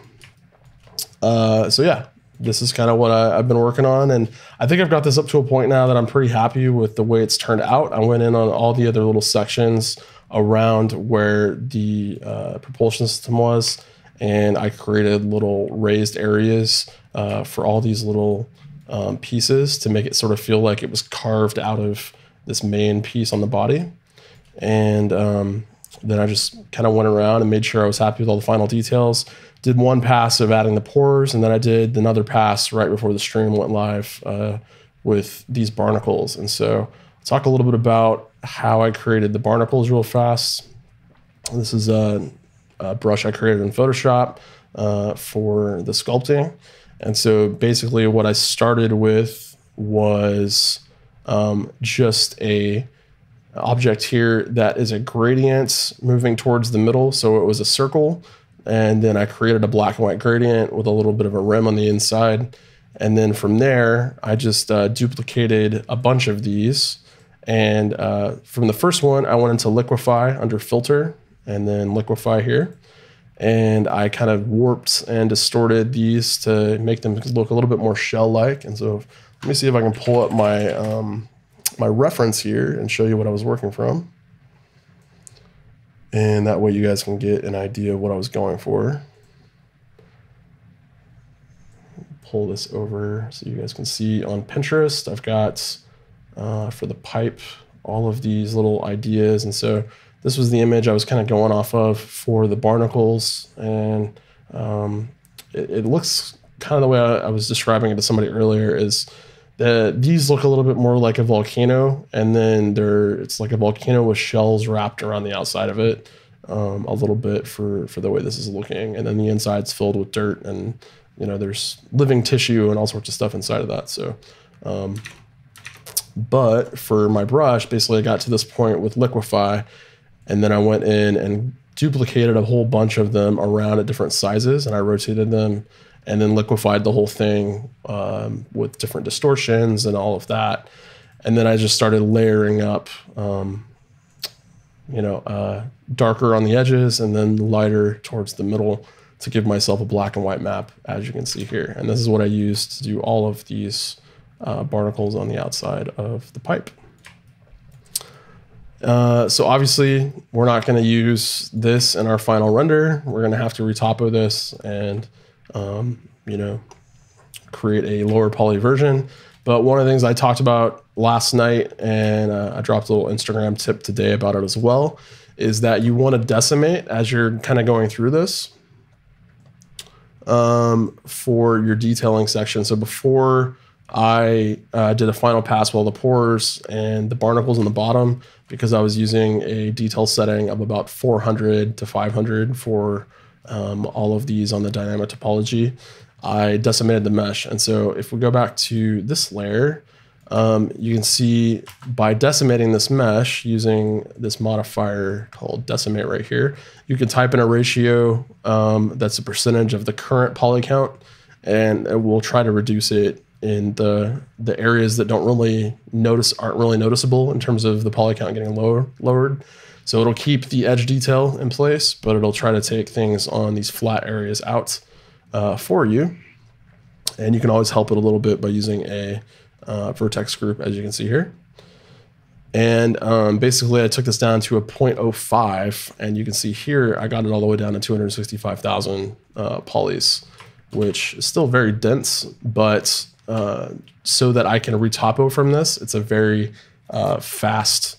So yeah, this is kind of what I've been working on. And I think I've got this up to a point now that I'm pretty happy with the way it's turned out. I went in on all the other little sections around where the propulsion system was, and I created little raised areas for all these little pieces to make it sort of feel like it was carved out of this main piece on the body. And then I just kind of went around and made sure I was happy with all the final details. Did one pass of adding the pores, and then I did another pass right before the stream went live with these barnacles. And so I'll talk a little bit about how I created the barnacles real fast. This is a brush I created in Photoshop for the sculpting. And so basically what I started with was just a object here that is a gradient moving towards the middle. So it was a circle. And then I created a black and white gradient with a little bit of a rim on the inside. And then from there, I just duplicated a bunch of these. And from the first one, I went into liquefy under filter and then liquefy here. And I kind of warped and distorted these to make them look a little bit more shell-like. And so let me see if I can pull up my, my reference here and show you what I was working from. And that way you guys can get an idea of what I was going for. Pull this over so you guys can see on Pinterest. I've got, for the pipe, all of these little ideas. And so this was the image I was kind of going off of for the barnacles. And it looks kind of the way I was describing it to somebody earlier is that these look a little bit more like a volcano, and then it's like a volcano with shells wrapped around the outside of it, a little bit for the way this is looking. And then the inside's filled with dirt, and there's living tissue and all sorts of stuff inside of that. So, but for my brush, basically I got to this point with liquefy, and then I went in and duplicated a whole bunch of them around at different sizes, and I rotated them and then liquefied the whole thing with different distortions and all of that. And then I just started layering up, darker on the edges and then lighter towards the middle to give myself a black and white map, as you can see here. And this is what I used to do all of these barnacles on the outside of the pipe. So obviously we're not gonna use this in our final render. We're gonna have to retopo this and create a lower poly version. But one of the things I talked about last night, and I dropped a little Instagram tip today about it as well, is that you want to decimate as you're kind of going through this for your detailing section. So before I did a final pass with all the pores and the barnacles on the bottom, because I was using a detail setting of about 400 to 500 for all of these on the dynamic topology, I decimated the mesh. And so if we go back to this layer, you can see by decimating this mesh using this modifier called decimate right here, you can type in a ratio that's a percentage of the current poly count, and it will try to reduce it in the areas that aren't really noticeable in terms of the poly count getting lowered. So it'll keep the edge detail in place, but it'll try to take things on these flat areas out for you. And you can always help it a little bit by using a vertex group, as you can see here. And basically I took this down to a 0.05, and you can see here I got it all the way down to 265,000 polys, which is still very dense, but so that I can retopo from this, it's a very fast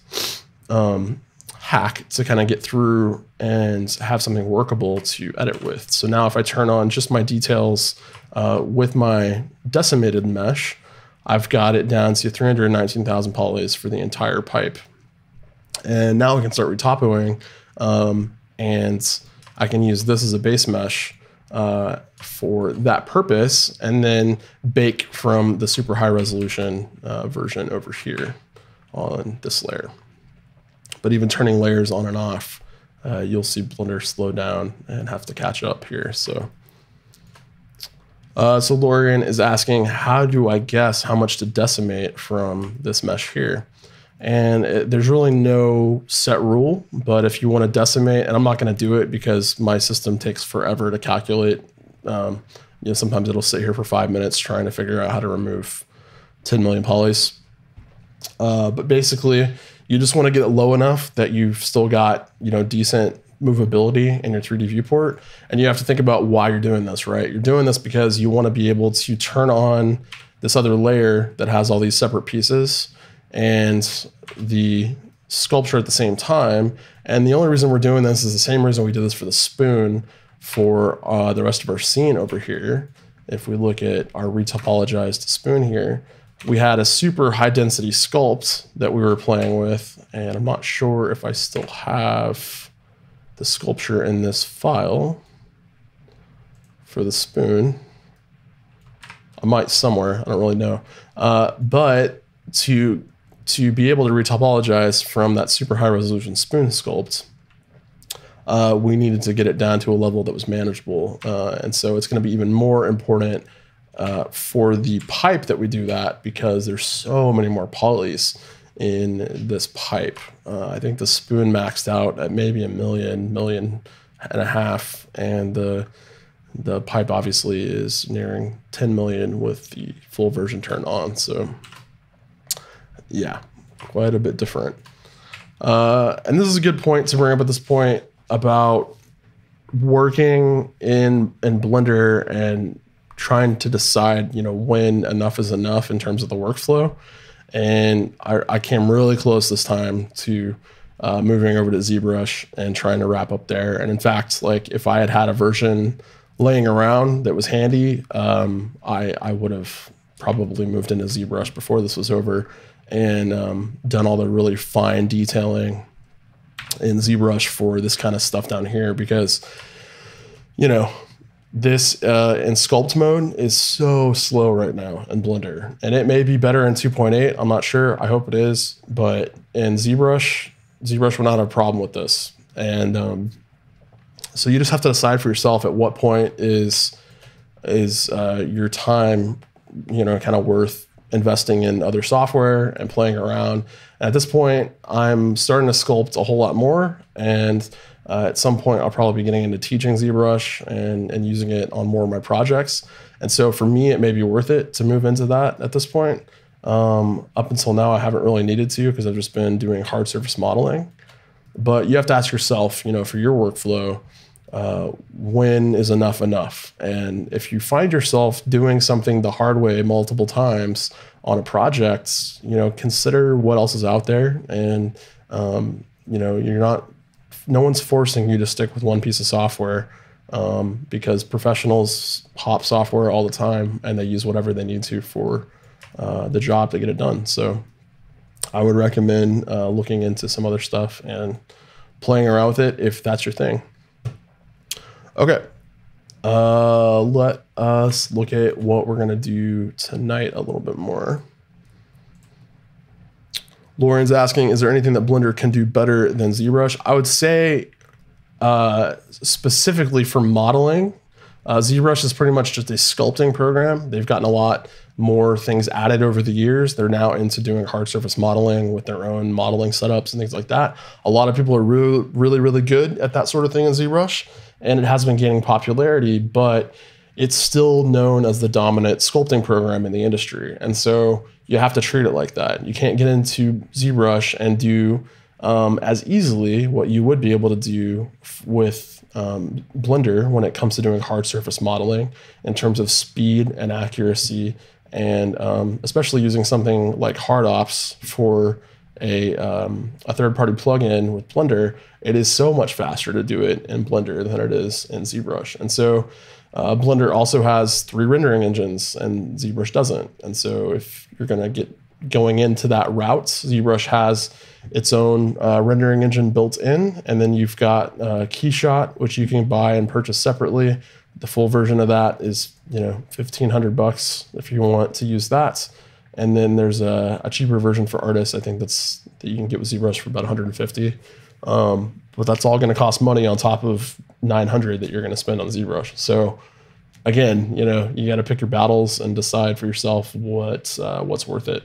hack to kind of get through and have something workable to edit with. So now if I turn on just my details with my decimated mesh, I've got it down to 319,000 polys for the entire pipe. And now we can start retopoing, and I can use this as a base mesh for that purpose, and then bake from the super high resolution version over here on this layer. But even turning layers on and off, you'll see Blender slow down and have to catch up here. So Lorian is asking, how do I guess how much to decimate from this mesh here? And there's really no set rule, but if you want to decimate, and I'm not going to do it because my system takes forever to calculate. You know, sometimes it'll sit here for 5 minutes trying to figure out how to remove 10 million polys. But basically, you just want to get it low enough that you've still got, you know, decent movability in your 3D viewport. And you have to think about why you're doing this, right? You're doing this because you want to be able to turn on this other layer that has all these separate pieces and the sculpture at the same time. And the only reason we're doing this is the same reason we did this for the spoon for the rest of our scene over here. If we look at our retopologized spoon here, we had a super high density sculpt that we were playing with, and I'm not sure if I still have the sculpture in this file for the spoon. I might somewhere, I don't really know. But to be able to retopologize from that super high resolution spoon sculpt, we needed to get it down to a level that was manageable. And so it's going to be even more important for the pipe that we do that, because there's so many more polys in this pipe. I think the spoon maxed out at maybe 1 million, 1.5 million, and the pipe obviously is nearing 10 million with the full version turned on. So yeah, quite a bit different. And this is a good point to bring up at this point about working in Blender and trying to decide, you know, when enough is enough in terms of the workflow. And I came really close this time to moving over to ZBrush and trying to wrap up there. And in fact, like if I had had a version laying around that was handy, I would have probably moved into ZBrush before this was over and done all the really fine detailing in ZBrush for this kind of stuff down here, because, you know, this in sculpt mode is so slow right now in Blender, and it may be better in 2.8. I'm not sure. I hope it is, but in ZBrush will not have a problem with this. And so you just have to decide for yourself at what point is your time, you know, kind of worth investing in other software and playing around. At this point, I'm starting to sculpt a whole lot more, and at some point, I'll probably be getting into teaching ZBrush and using it on more of my projects. And so for me, it may be worth it to move into that at this point. Up until now, I haven't really needed to because I've just been doing hard surface modeling. But you have to ask yourself, you know, for your workflow, when is enough enough? And if you find yourself doing something the hard way multiple times on a project, you know, consider what else is out there. And, you know, no one's forcing you to stick with one piece of software, because professionals hop software all the time and they use whatever they need to for the job to get it done. So I would recommend looking into some other stuff and playing around with it if that's your thing. Okay, let us look at what we're gonna do tonight a little bit more. Lauren's asking, is there anything that Blender can do better than ZBrush? I would say specifically for modeling, ZBrush is pretty much just a sculpting program. They've gotten a lot more things added over the years. They're now into doing hard surface modeling with their own modeling setups and things like that. A lot of people are really good at that sort of thing in ZBrush, and it has been gaining popularity, but it's still known as the dominant sculpting program in the industry. And so you have to treat it like that. You can't get into ZBrush and do as easily what you would be able to do with Blender when it comes to doing hard surface modeling in terms of speed and accuracy, and especially using something like HardOps for a third-party plugin with Blender. It is so much faster to do it in Blender than it is in ZBrush. And so Blender also has 3 rendering engines and ZBrush doesn't. And so if you're going to get going into that route, ZBrush has its own rendering engine built in, and then you've got Keyshot, which you can buy and purchase separately. The full version of that is, you know, $1,500 if you want to use that. And then there's a cheaper version for artists. I think that you can get with ZBrush for about $150. But that's all going to cost money on top of $900 that you're going to spend on ZBrush. So again, you know, you got to pick your battles and decide for yourself what's worth it.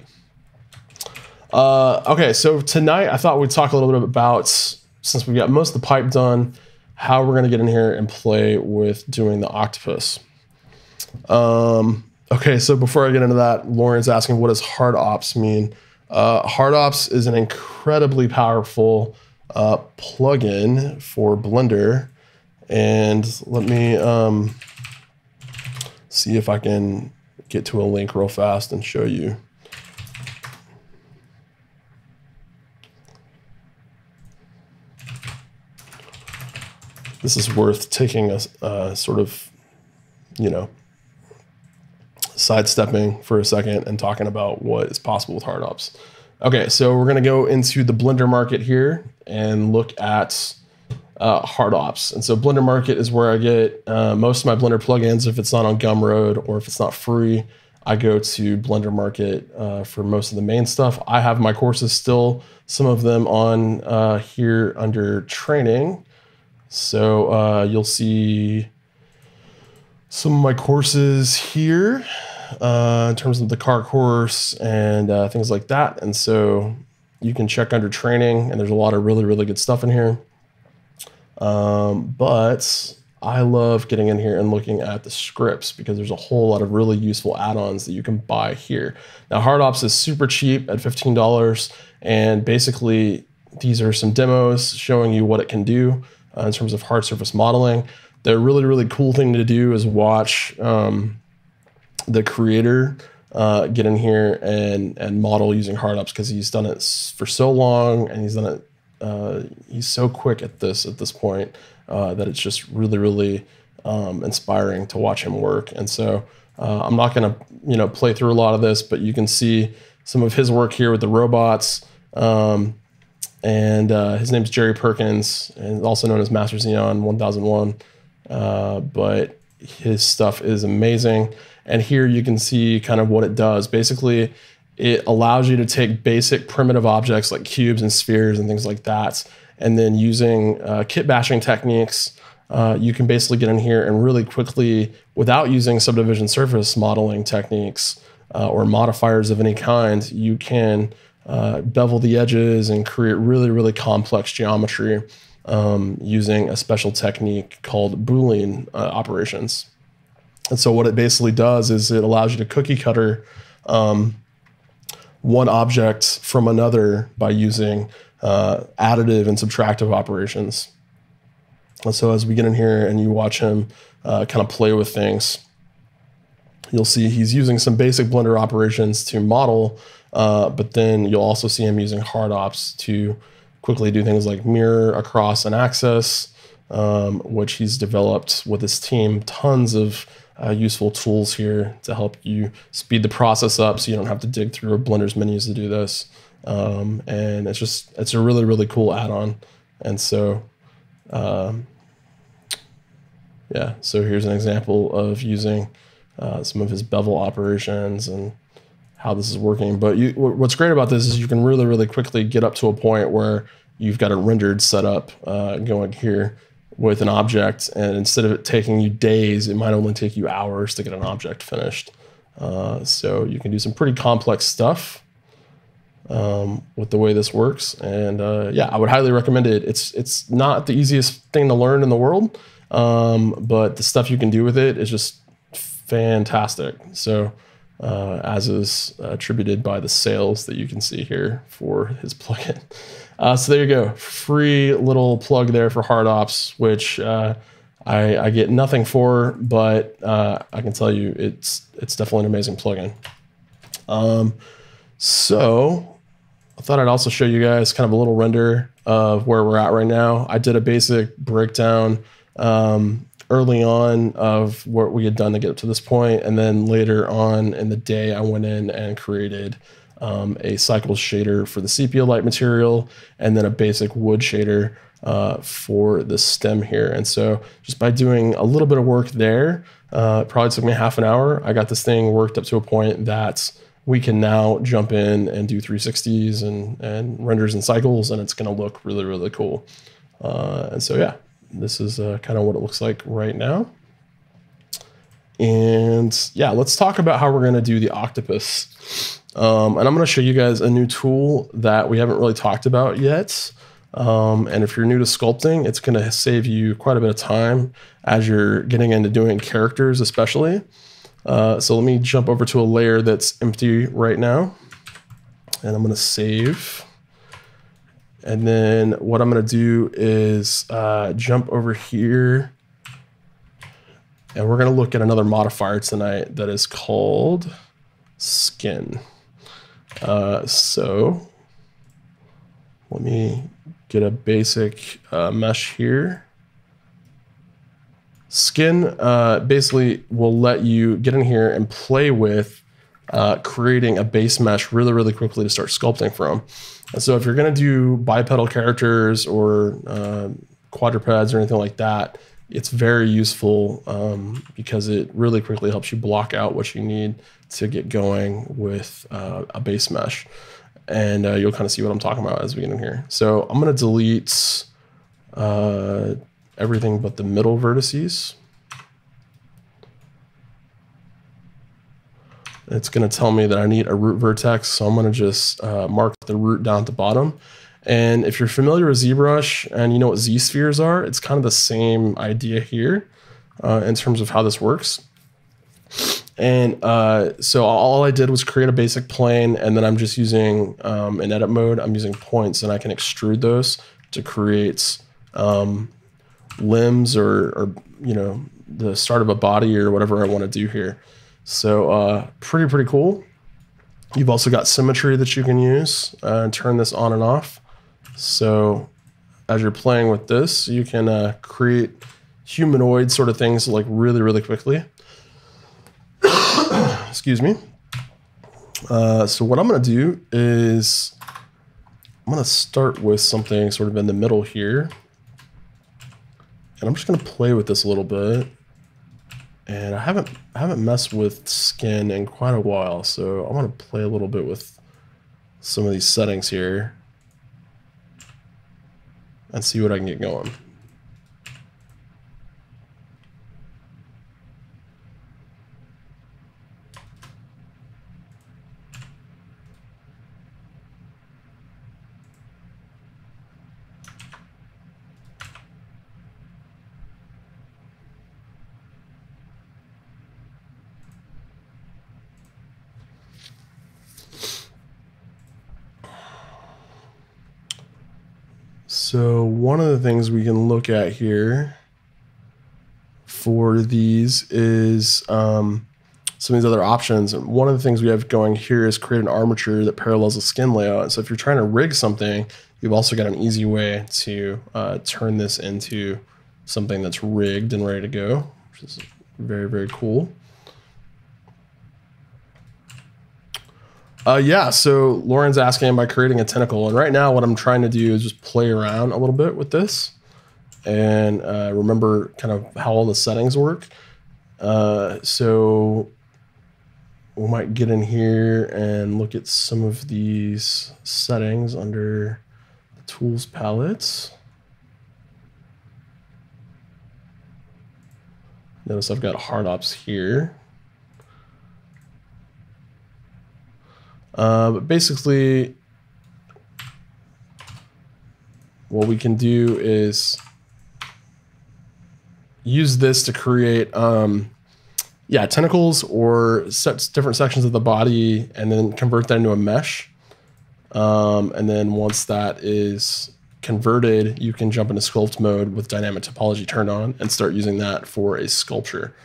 Okay, so tonight I thought we'd talk a little bit about, since we got most of the pipe done, how we're going to get in here and play with doing the octopus. Okay, so before I get into that, Lauren's asking, what does HardOps mean? HardOps is an incredibly powerful plugin for Blender. And let me see if I can get to a link real fast and show you. This is worth taking a sort of, you know, sidestepping for a second and talking about what is possible with HardOps. Okay, so we're going to go into the Blender Market here and look at HardOps. And so Blender Market is where I get most of my Blender plugins. If it's not on Gumroad or if it's not free, I go to Blender Market for most of the main stuff. I have my courses still, some of them on here under training. So you'll see some of my courses here in terms of the car course and things like that. And so you can check under training, and there's a lot of really good stuff in here. But I love getting in here and looking at the scripts because there's a whole lot of really useful add-ons that you can buy here. Now, HardOps is super cheap at $15, and basically these are some demos showing you what it can do in terms of hard surface modeling. The really cool thing to do is watch the creator get in here and model using HardOps, because he's done it for so long and he's done it. He's so quick at this point that it's just really inspiring to watch him work. And so I'm not going to play through a lot of this, but you can see some of his work here with the robots. And his name's Jerry Perkins, and also known as Master Xeon 1001. But his stuff is amazing. And here you can see kind of what it does. Basically, it allows you to take basic primitive objects like cubes and spheres and things like that, and then using kit bashing techniques, you can basically get in here and really quickly, without using subdivision surface modeling techniques or modifiers of any kind, you can bevel the edges and create really complex geometry using a special technique called Boolean operations. And so what it basically does is it allows you to cookie cutter one object from another by using additive and subtractive operations. And so as we get in here and you watch him kind of play with things, you'll see he's using some basic Blender operations to model, but then you'll also see him using HardOps to quickly do things like mirror across an axis, which he's developed with his team. Tons of useful tools here to help you speed the process up so you don't have to dig through Blender's menus to do this. And it's a really cool add-on. And so, yeah, so here's an example of using some of his bevel operations and how this is working. But what's great about this is you can really quickly get up to a point where you've got a rendered setup going here with an object, and instead of it taking you days, it might only take you hours to get an object finished. So you can do some pretty complex stuff with the way this works. And yeah, I would highly recommend it. It's not the easiest thing to learn in the world, but the stuff you can do with it is just fantastic. So as is attributed by the sales that you can see here for his plugin. So there you go, free little plug there for Hard Ops, which I get nothing for, but I can tell you it's definitely an amazing plugin. So I thought I'd also show you guys kind of a little render of where we're at right now. I did a basic breakdown early on of what we had done to get up to this point, and then later on in the day I went in and created a cycle shader for the sepia light material, and then a basic wood shader for the stem here. And so just by doing a little bit of work there, it probably took me half an hour. I got this thing worked up to a point that we can now jump in and do 360s and renders and cycles, and it's going to look really, really cool. And so, yeah, this is kind of what it looks like right now. And yeah, let's talk about how we're going to do the octopus. And I'm going to show you guys a new tool that we haven't really talked about yet. And if you're new to sculpting, it's going to save you quite a bit of time as you're getting into doing characters, especially. So let me jump over to a layer that's empty right now, and I'm going to save. And then what I'm going to do is jump over here, and we're going to look at another modifier tonight that is called skin. So let me get a basic mesh here. Skin basically will let you get in here and play with creating a base mesh really, really quickly to start sculpting from. And so if you're going to do bipedal characters or quadrupeds or anything like that, it's very useful because it really quickly helps you block out what you need to get going with a base mesh. And you'll kind of see what I'm talking about as we get in here. So I'm going to delete everything but the middle vertices. It's going to tell me that I need a root vertex, so I'm going to just mark the root down at the bottom. And if you're familiar with ZBrush and you know what Z-spheres are, it's kind of the same idea here in terms of how this works. And so all I did was create a basic plane, and then I'm just using, in edit mode, I'm using points, and I can extrude those to create limbs or you know, the start of a body or whatever I want to do here. So pretty cool. You've also got symmetry that you can use and turn this on and off. So as you're playing with this, you can create humanoid sort of things like really quickly. Excuse me. So what I'm going to do is I'm going to start with something sort of in the middle here. And I'm just going to play with this a little bit. And I haven't messed with skin in quite a while, so I'm going to play a little bit with some of these settings here and see what I can get going. So one of the things we can look at here for these is some of these other options. And one of the things we have going here is create an armature that parallels the skin layout. So if you're trying to rig something, you've also got an easy way to turn this into something that's rigged and ready to go, which is very cool. Yeah, so Lauren's asking, am I creating a tentacle? And right now what I'm trying to do is just play around a little bit with this and remember kind of how all the settings work. So we might get in here and look at some of these settings under the tools palettes. Notice I've got hard ops here. But basically, what we can do is use this to create tentacles or different sections of the body, and then convert that into a mesh. And then once that is converted, you can jump into sculpt mode with dynamic topology turned on and start using that for a sculpture.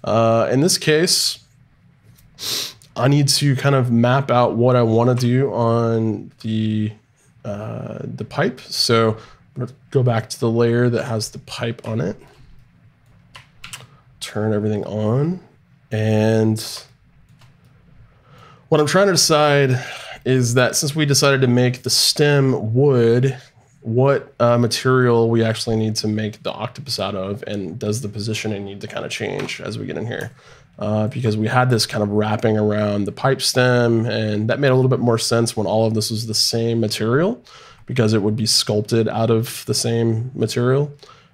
In this case, I need to kind of map out what I want to do on the pipe. So I'm going to go back to the layer that has the pipe on it, turn everything on, and what I'm trying to decide is that since we decided to make the stem wood, what material we actually need to make the octopus out of, and does the positioning need to kind of change as we get in here? Because we had this kind of wrapping around the pipe stem, and that made a little bit more sense when all of this was the same material, because it would be sculpted out of the same material.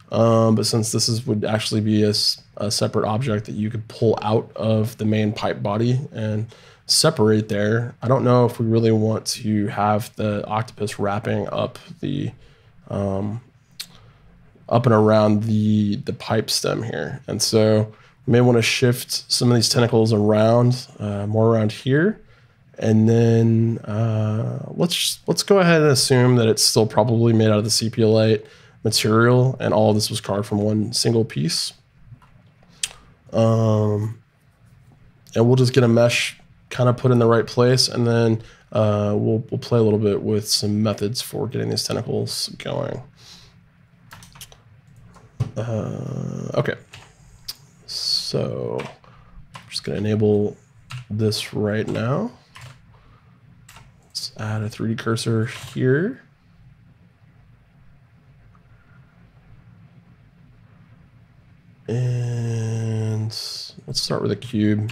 But since this would actually be a separate object that you could pull out of the main pipe body and separate there, I don't know if we really want to have the octopus wrapping up the up and around the pipe stem here. And so you may want to shift some of these tentacles around, more around here. And then let's go ahead and assume that it's still probably made out of the CPLA material, and all of this was carved from one single piece. And we'll just get a mesh kind of put in the right place, and then we'll play a little bit with some methods for getting these tentacles going. Okay, so I'm just going to enable this right now. Let's add a 3D cursor here. And let's start with a cube.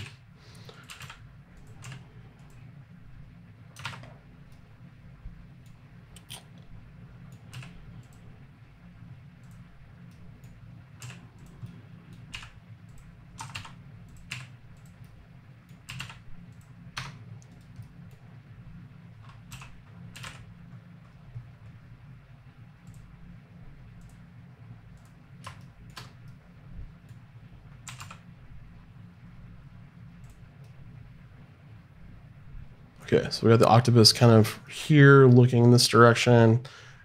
Okay, so we got the octopus kind of here looking in this direction,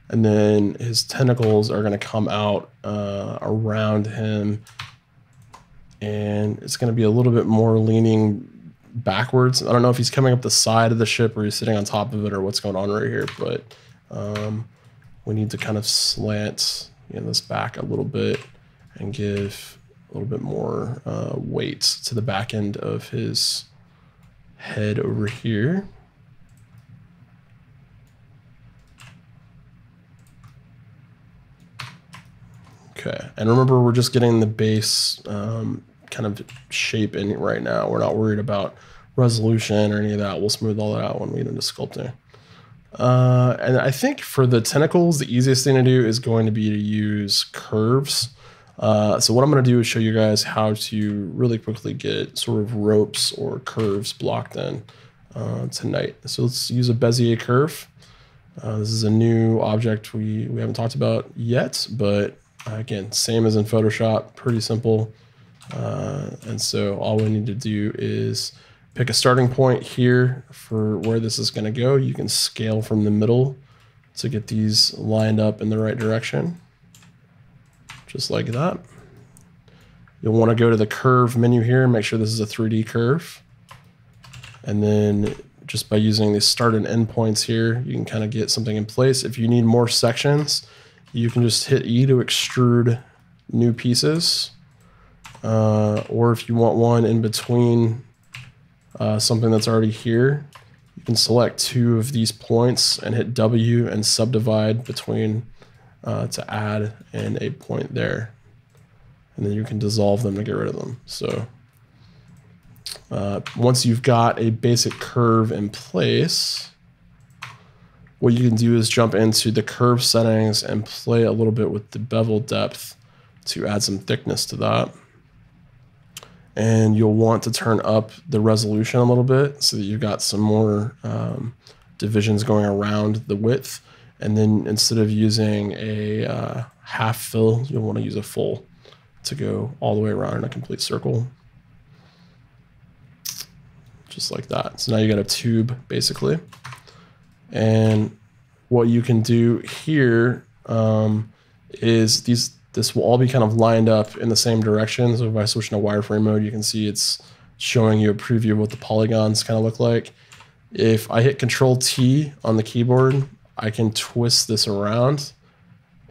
and then his tentacles are going to come out around him, and it's going to be a little bit more leaning backwards. I don't know if he's coming up the side of the ship or he's sitting on top of it or what's going on right here, but we need to kind of slant this back a little bit and give a little bit more weight to the back end of his head over here. Okay, and remember, we're just getting the base kind of shape in right now. We're not worried about resolution or any of that. We'll smooth all that out when we get into sculpting. And I think for the tentacles, the easiest thing to do is going to be to use curves. So what I'm going to do is show you guys how to really quickly get sort of ropes or curves blocked in tonight. So let's use a Bezier curve. This is a new object we haven't talked about yet, but again, same as in Photoshop, pretty simple. And so all we need to do is pick a starting point here for where this is going to go. You can scale from the middle to get these lined up in the right direction, just like that. You'll want to go to the curve menu here and make sure this is a 3D curve. And then just by using the start and end points here, you can kind of get something in place. If you need more sections, you can just hit E to extrude new pieces. Or if you want one in between something that's already here, you can select two of these points and hit W and subdivide between to add in a point there. And then you can dissolve them to get rid of them. So once you've got a basic curve in place, what you can do is jump into the curve settings and play a little bit with the bevel depth to add some thickness to that. and you'll want to turn up the resolution a little bit so that you've got some more divisions going around the width. And then instead of using a half fill, you'll want to use a full to go all the way around in a complete circle. Just like that. So now you got a tube basically. And what you can do here is this will all be kind of lined up in the same direction. So if I switch into wireframe mode, you can see it's showing you a preview of what the polygons kind of look like. If I hit Control T on the keyboard, I can twist this around,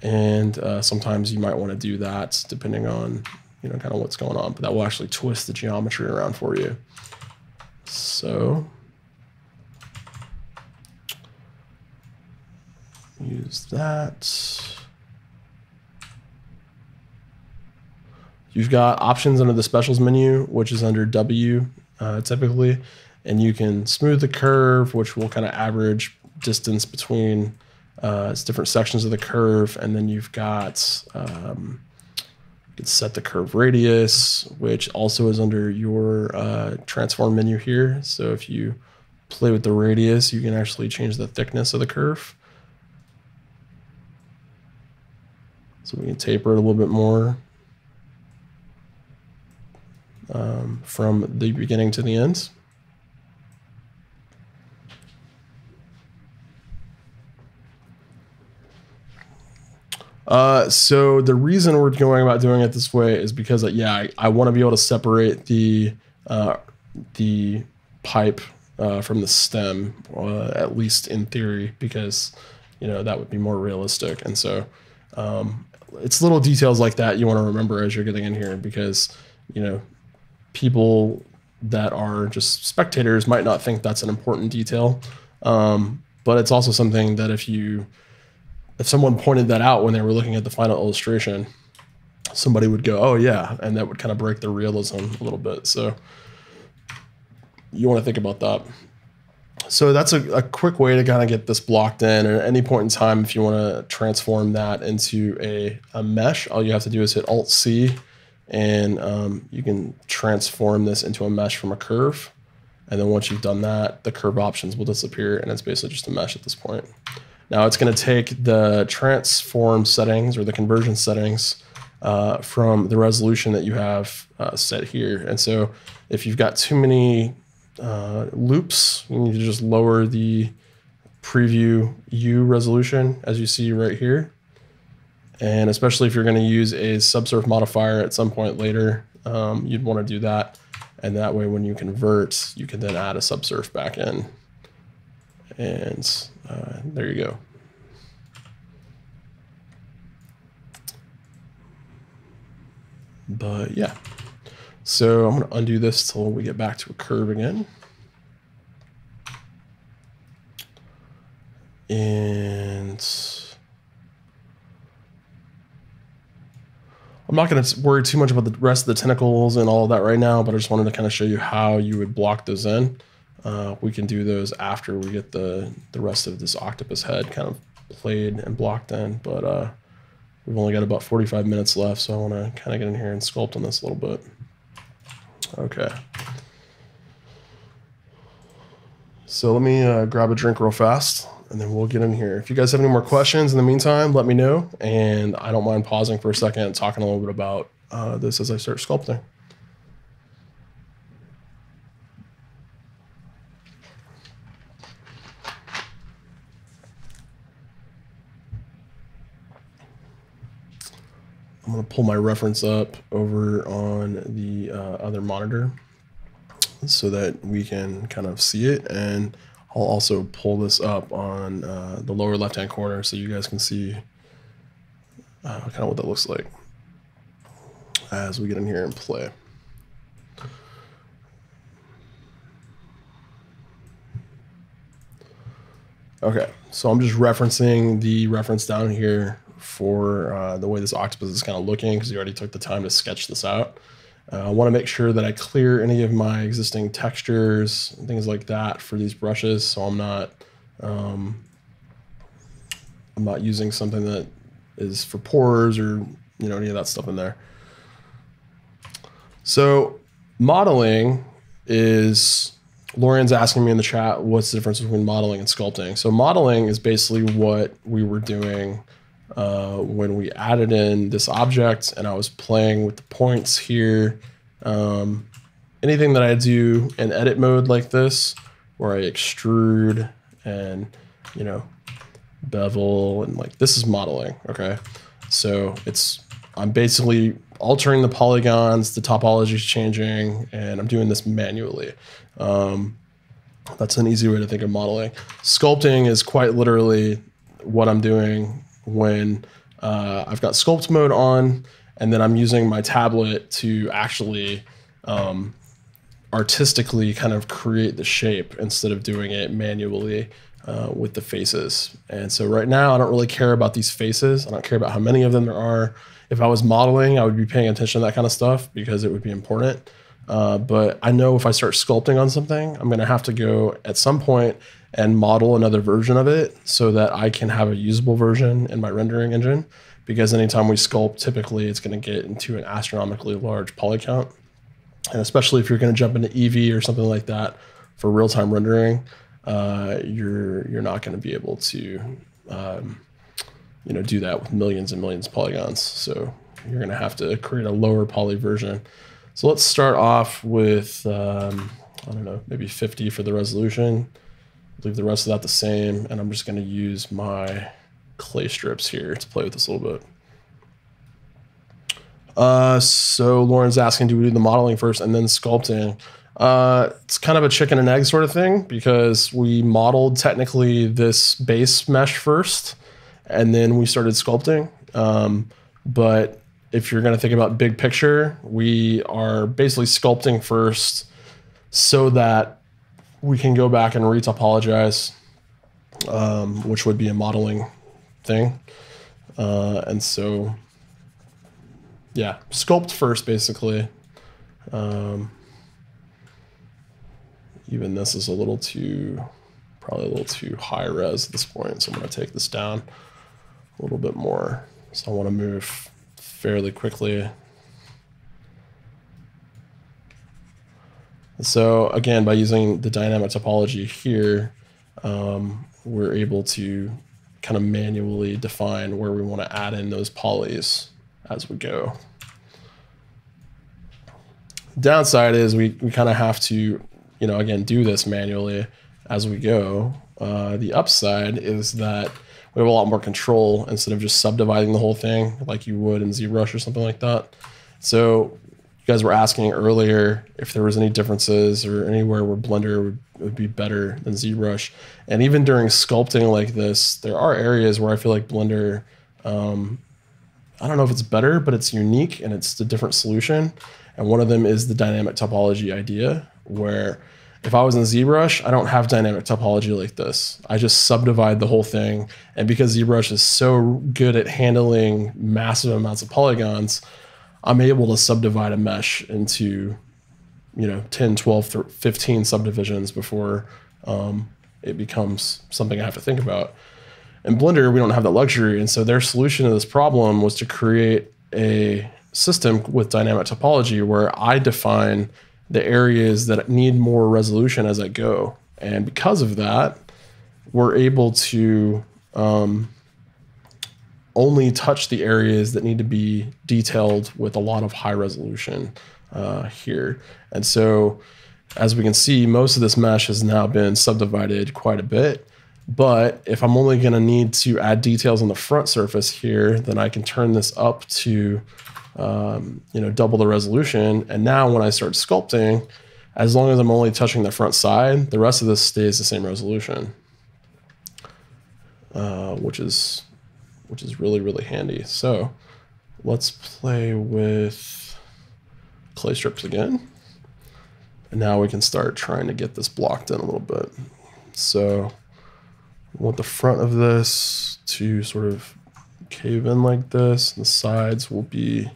and sometimes you might want to do that depending on kind of what's going on, but that will actually twist the geometry around for you. So use that. You've got options under the specials menu, which is under W typically, and you can smooth the curve, which will kind of average distance between different sections of the curve. And then you've got, you can set the curve radius, which also is under your transform menu here. So if you play with the radius, you can actually change the thickness of the curve. So we can taper it a little bit more from the beginning to the end. So the reason we're going about doing it this way is because, I want to be able to separate the pipe from the stem, at least in theory, because that would be more realistic. And so it's little details like that you want to remember as you're getting in here, because people that are just spectators might not think that's an important detail, but it's also something that if someone pointed that out when they were looking at the final illustration, somebody would go, oh yeah, and that would kind of break the realism a little bit. So you want to think about that. So that's a quick way to kind of get this blocked in. And at any point in time, if you want to transform that into a mesh, all you have to do is hit Alt-C, and you can transform this into a mesh from a curve. And then once you've done that, the curve options will disappear, and it's basically just a mesh at this point. Now it's going to take the transform settings or the conversion settings from the resolution that you have set here. And so if you've got too many loops, you need to just lower the preview U resolution, as you see right here. And especially if you're going to use a subsurf modifier at some point later, you'd want to do that. And that way, when you convert, you can then add a subsurf back in. And there you go. But yeah, so I'm going to undo this till we get back to a curve again. And I'm not going to worry too much about the rest of the tentacles and all of that right now, but I just wanted to kind of show you how you would block those in. We can do those after we get the rest of this octopus head kind of played and blocked in, but we've only got about 45 minutes left, so I want to kind of get in here and sculpt on this a little bit. Okay. So let me grab a drink real fast, and then we'll get in here. If you guys have any more questions in the meantime, let me know, and I don't mind pausing for a second and talking a little bit about this as I start sculpting. I'm going to pull my reference up over on the other monitor so that we can kind of see it. And I'll also pull this up on the lower left-hand corner so you guys can see kind of what that looks like as we get in here and play. Okay, so I'm just referencing the reference down here for the way this octopus is kind of looking, because you already took the time to sketch this out. I want to make sure that I clear any of my existing textures and things like that for these brushes, so I'm not using something that is for pores or any of that stuff in there. So modeling is, Lauren's asking me in the chat, what's the difference between modeling and sculpting? So modeling is basically what we were doing when we added in this object and I was playing with the points here. Anything that I do in edit mode like this, where I extrude and, you know, bevel and like, this is modeling, okay? So I'm basically altering the polygons, the topology is changing, and I'm doing this manually. That's an easy way to think of modeling. Sculpting is quite literally what I'm doing when I've got sculpt mode on, and then I'm using my tablet to actually artistically kind of create the shape instead of doing it manually with the faces. And so right now, I don't really care about these faces. I don't care about how many of them there are. If I was modeling, I would be paying attention to that kind of stuff because it would be important. But I know if I start sculpting on something, I'm going to have to go at some point and model another version of it so that I can have a usable version in my rendering engine. Because anytime we sculpt, typically it's going to get into an astronomically large poly count. And especially if you're going to jump into Eevee or something like that for real-time rendering, you're not going to be able to do that with millions and millions of polygons. So you're going to have to create a lower poly version. So let's start off with, I don't know, maybe 50 for the resolution. Leave the rest of that the same. And I'm just going to use my clay strips here to play with this a little bit. So Lauren's asking, do we do the modeling first and then sculpting? It's kind of a chicken and egg sort of thing because we modeled technically this base mesh first and then we started sculpting. But if you're going to think about big picture, we are basically sculpting first so that we can go back and retopologize, which would be a modeling thing. And so, yeah, sculpt first, basically. Even this is probably a little too high res at this point. So I'm going to take this down a little bit more. So I want to move fairly quickly. So again, by using the dynamic topology here, we're able to kind of manually define where we want to add in those polys as we go. Downside is we kind of have to, again, do this manually as we go. The upside is that we have a lot more control instead of just subdividing the whole thing like you would in ZBrush or something like that. So you guys were asking earlier if there was any differences or anywhere where Blender would be better than ZBrush. And even during sculpting like this, there are areas where I feel like Blender, I don't know if it's better, but it's unique and it's a different solution. And one of them is the dynamic topology idea, where if I was in ZBrush, I don't have dynamic topology like this. I just subdivide the whole thing. And because ZBrush is so good at handling massive amounts of polygons, I'm able to subdivide a mesh into, 10, 12, 15 subdivisions before it becomes something I have to think about. In Blender, we don't have that luxury. And so their solution to this problem was to create a system with dynamic topology where I define the areas that need more resolution as I go. And because of that, we're able to only touch the areas that need to be detailed with a lot of high resolution here. And so as we can see, most of this mesh has now been subdivided quite a bit. But if I'm only going to need to add details on the front surface here, then I can turn this up to double the resolution. And now when I start sculpting, as long as I'm only touching the front side, the rest of this stays the same resolution, which is really, really handy. So let's play with clay strips again. And now we can start trying to get this blocked in a little bit. So I want the front of this to sort of cave in like this. And the sides will be a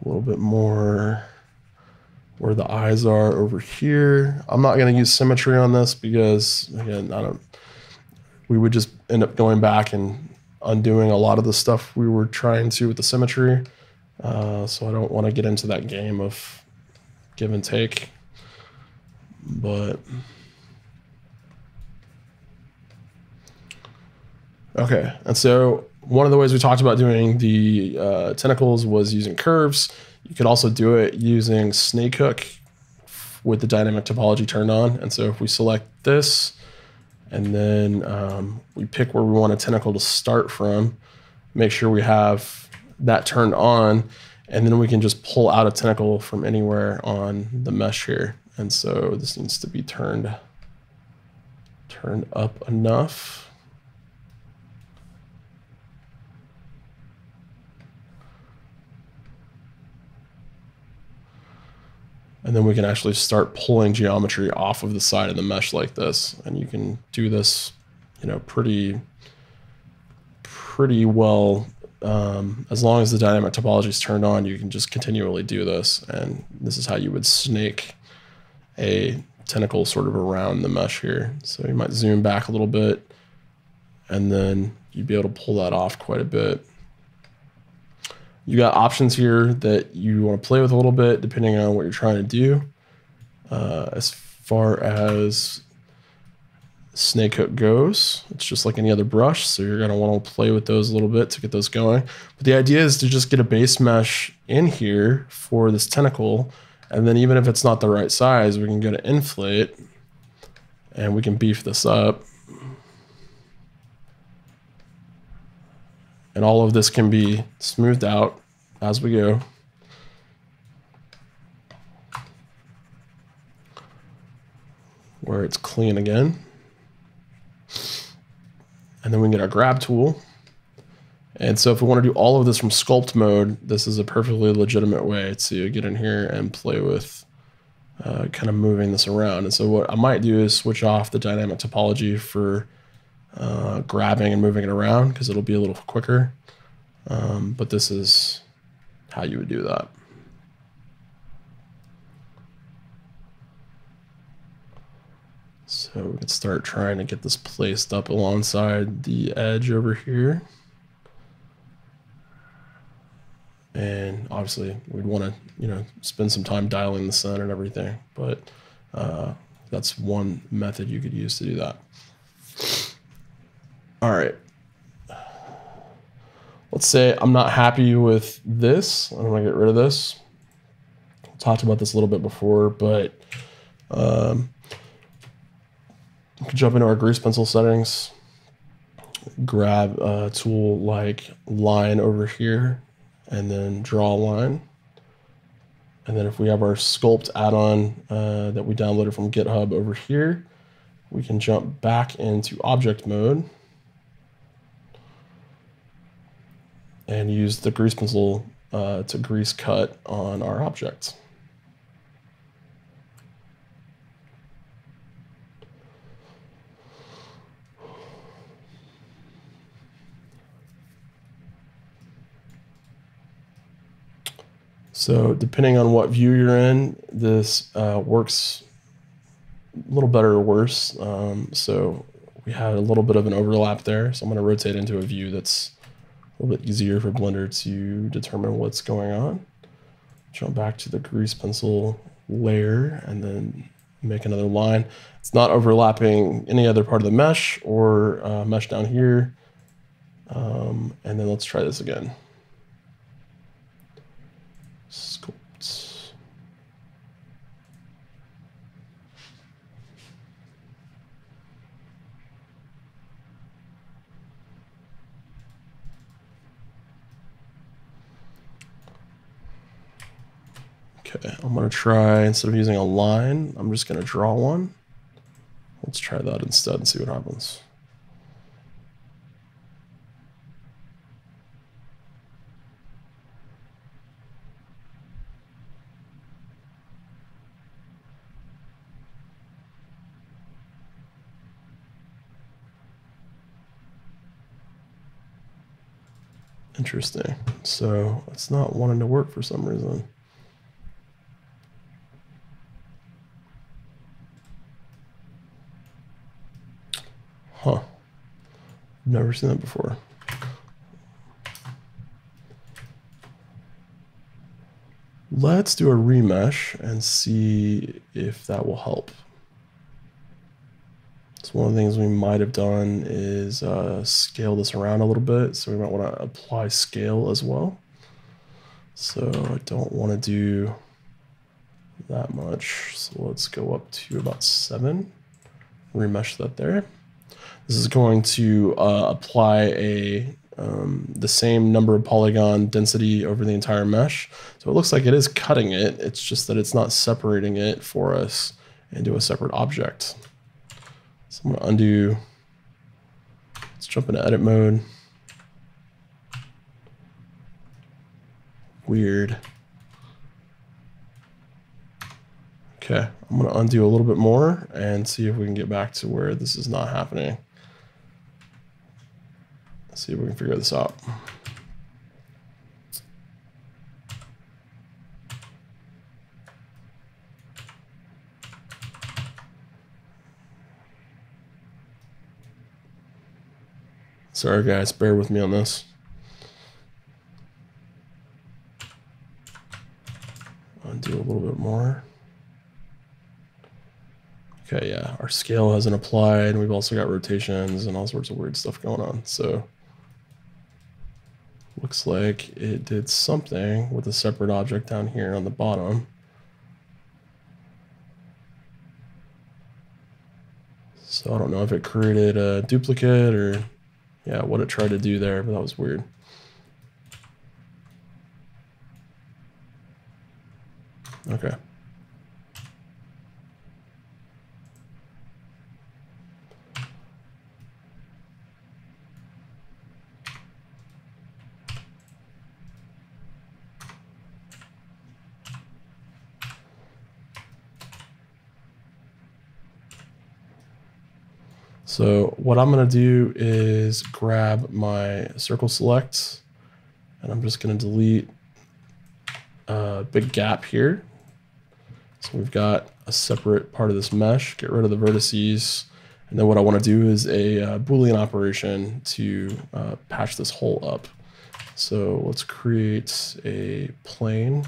little bit more where the eyes are over here. I'm not going to use symmetry on this because, again, we would just end up going back and undoing a lot of the stuff we were trying to with the symmetry. So I don't want to get into that game of give and take, but okay. And so one of the ways we talked about doing the tentacles was using curves. You could also do it using snake hook with the dynamic topology turned on. And so if we select this and then we pick where we want a tentacle to start from, make sure we have that turned on, and then we can just pull out a tentacle from anywhere on the mesh here. And so this needs to be turned up enough. And then we can actually start pulling geometry off of the side of the mesh like this. And you can do this, you know, pretty well. As long as the dynamic topology is turned on, you can just continually do this. And this is how you would snake a tentacle sort of around the mesh here. So you might zoom back a little bit, and then you'd be able to pull that off quite a bit. You got options here that you want to play with a little bit, depending on what you're trying to do. As far as snake hook goes, it's just like any other brush, so you're going to want to play with those a little bit to get those going. But the idea is to just get a base mesh in here for this tentacle, and then even if it's not the right size, we can go to inflate, and we can beef this up. And all of this can be smoothed out as we go. Where it's clean again. And then we can get our grab tool. And so if we want to do all of this from sculpt mode, this is a perfectly legitimate way to get in here and play with kind of moving this around. And so what I might do is switch off the dynamic topology for grabbing and moving it around, because it'll be a little quicker. But this is how you would do that. So we can start trying to get this placed up alongside the edge over here. And obviously we'd want to, you know, spend some time dialing the sun and everything, but that's one method you could use to do that. All right. Let's say I'm not happy with this. I'm going to get rid of this. I talked about this a little bit before, but we can jump into our grease pencil settings, grab a tool like line over here, and then draw a line. And then if we have our sculpt add-on that we downloaded from GitHub over here, we can jump back into object mode and use the grease pencil to grease cut on our object. So depending on what view you're in, this works a little better or worse. So we had a little bit of an overlap there. So I'm going to rotate into a view that's a little bit easier for Blender to determine what's going on. Jump back to the grease pencil layer and then make another line. It's not overlapping any other part of the mesh or mesh down here. And then let's try this again. Sculpt. Okay, I'm going to try, instead of using a line, I'm just going to draw one. Let's try that instead and see what happens. Interesting. So it's not wanting to work for some reason. Huh. Never seen that before. Let's do a remesh and see if that will help. So one of the things we might have done is scale this around a little bit. So we might want to apply scale as well. So I don't want to do that much. So let's go up to about 7. Remesh that there. This is going to apply the same number of polygon density over the entire mesh. So it looks like it is cutting it. It's just that it's not separating it for us into a separate object. So I'm going to undo. Let's jump into edit mode. Weird. Okay, I'm going to undo a little bit more and see if we can get back to where this is not happening. Let's see if we can figure this out. Sorry guys, bear with me on this. Undo a little bit more. Okay, yeah, our scale hasn't applied. We've also got rotations and all sorts of weird stuff going on. So looks like it did something with a separate object down here on the bottom. So I don't know if it created a duplicate or yeah, what it tried to do there, but that was weird. Okay. So what I'm going to do is grab my circle select, and I'm just going to delete a big gap here. So we've got a separate part of this mesh, get rid of the vertices. And then what I want to do is a Boolean operation to patch this hole up. So let's create a plane.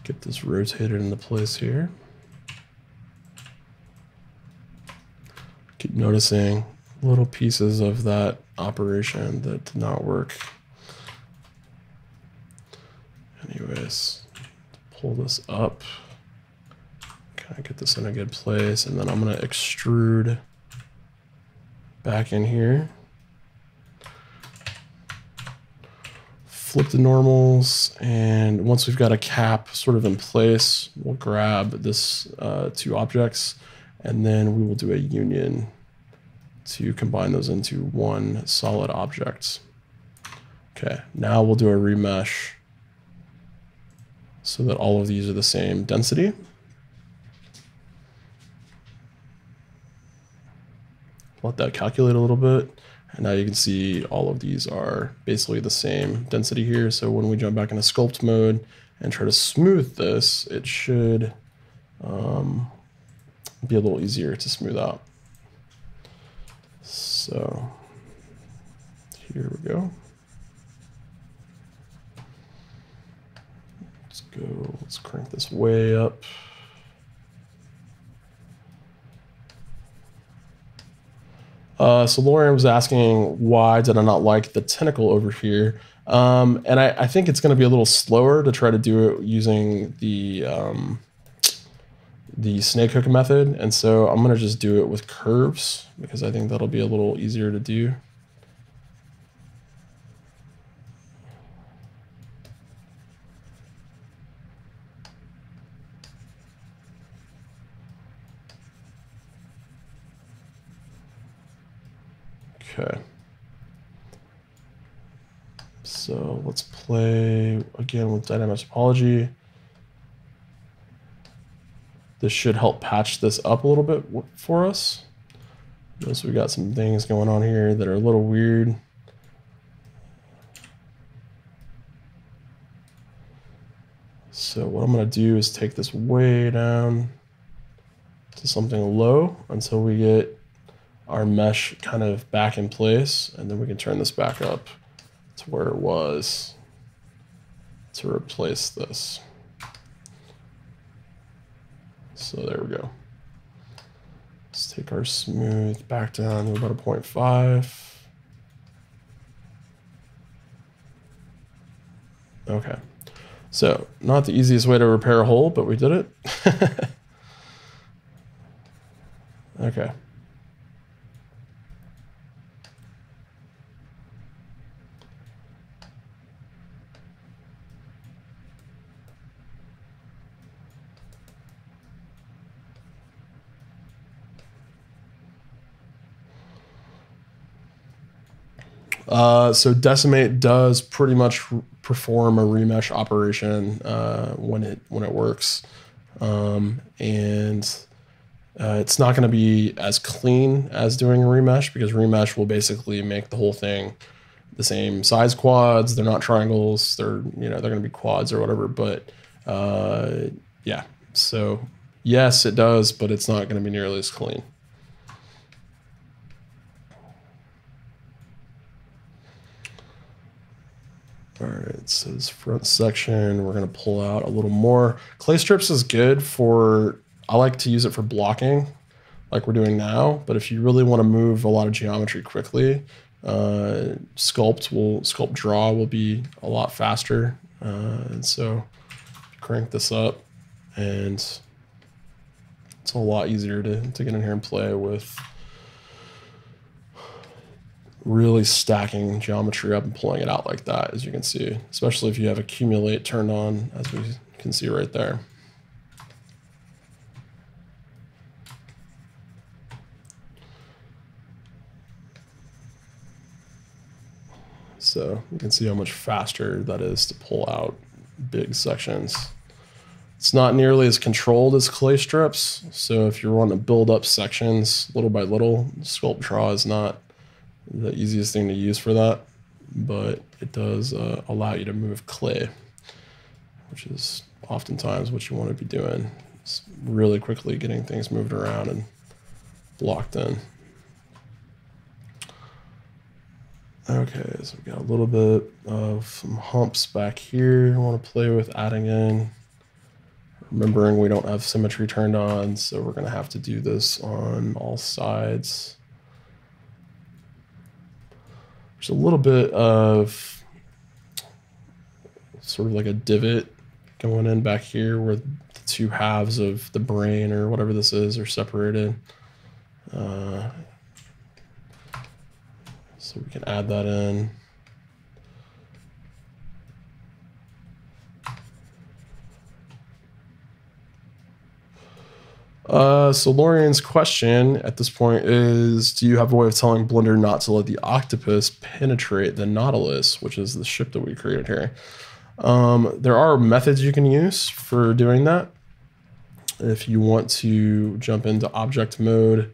Get this rotated into place here. Keep noticing little pieces of that operation that did not work. Anyways, pull this up. Kind of get this in a good place, and then I'm going to extrude back in here. Flip the normals, and once we've got a cap sort of in place, we'll grab this 2 objects, and then we will do a union to combine those into one solid object. Okay, now we'll do a remesh so that all of these are the same density. Let that calculate a little bit. And now you can see all of these are basically the same density here. So when we jump back into sculpt mode and try to smooth this, it should be a little easier to smooth out. So here we go. Let's crank this way up. So Lauren was asking, why did I not like the tentacle over here? And I think it's going to be a little slower to try to do it using the snake hook method. And so I'm going to just do it with curves because I think that'll be a little easier to do. Okay. So let's play again with dynamic topology. This should help patch this up a little bit for us. So we got some things going on here that are a little weird. So what I'm going to do is take this way down to something low until we get our mesh kind of back in place, and then we can turn this back up to where it was to replace this. So there we go. Let's take our smooth back down to about a 0.5. Okay. So not the easiest way to repair a hole, but we did it. Okay. So Decimate does pretty much perform a remesh operation when it works, and it's not going to be as clean as doing a remesh, because remesh will basically make the whole thing the same size quads. They're not triangles. They're they're going to be quads or whatever. But yeah, so yes, it does, but it's not going to be nearly as clean. All right, so this front section, we're going to pull out a little more. Clay strips is good for, I like to use it for blocking like we're doing now, but if you really want to move a lot of geometry quickly, sculpt draw will be a lot faster. And so crank this up, and it's a lot easier to get in here and play with really stacking geometry up and pulling it out like that, as you can see, especially if you have accumulate turned on, as we can see right there. So you can see how much faster that is to pull out big sections. It's not nearly as controlled as clay strips. So if you're wanting to build up sections little by little, sculpt draw is not the easiest thing to use for that, but it does allow you to move clay, which is oftentimes what you want to be doing. It's really quickly getting things moved around and blocked in. Okay, so we got a little bit of some humps back here I want to play with adding in. Remembering we don't have symmetry turned on, so we're going to have to do this on all sides. There's a little bit of sort of like a divot going in back here where the two halves of the brain or whatever this is are separated. So we can add that in. So Lorian's question at this point is, do you have a way of telling Blender not to let the octopus penetrate the Nautilus, which is the ship that we created here? There are methods you can use for doing that. If you want to jump into object mode,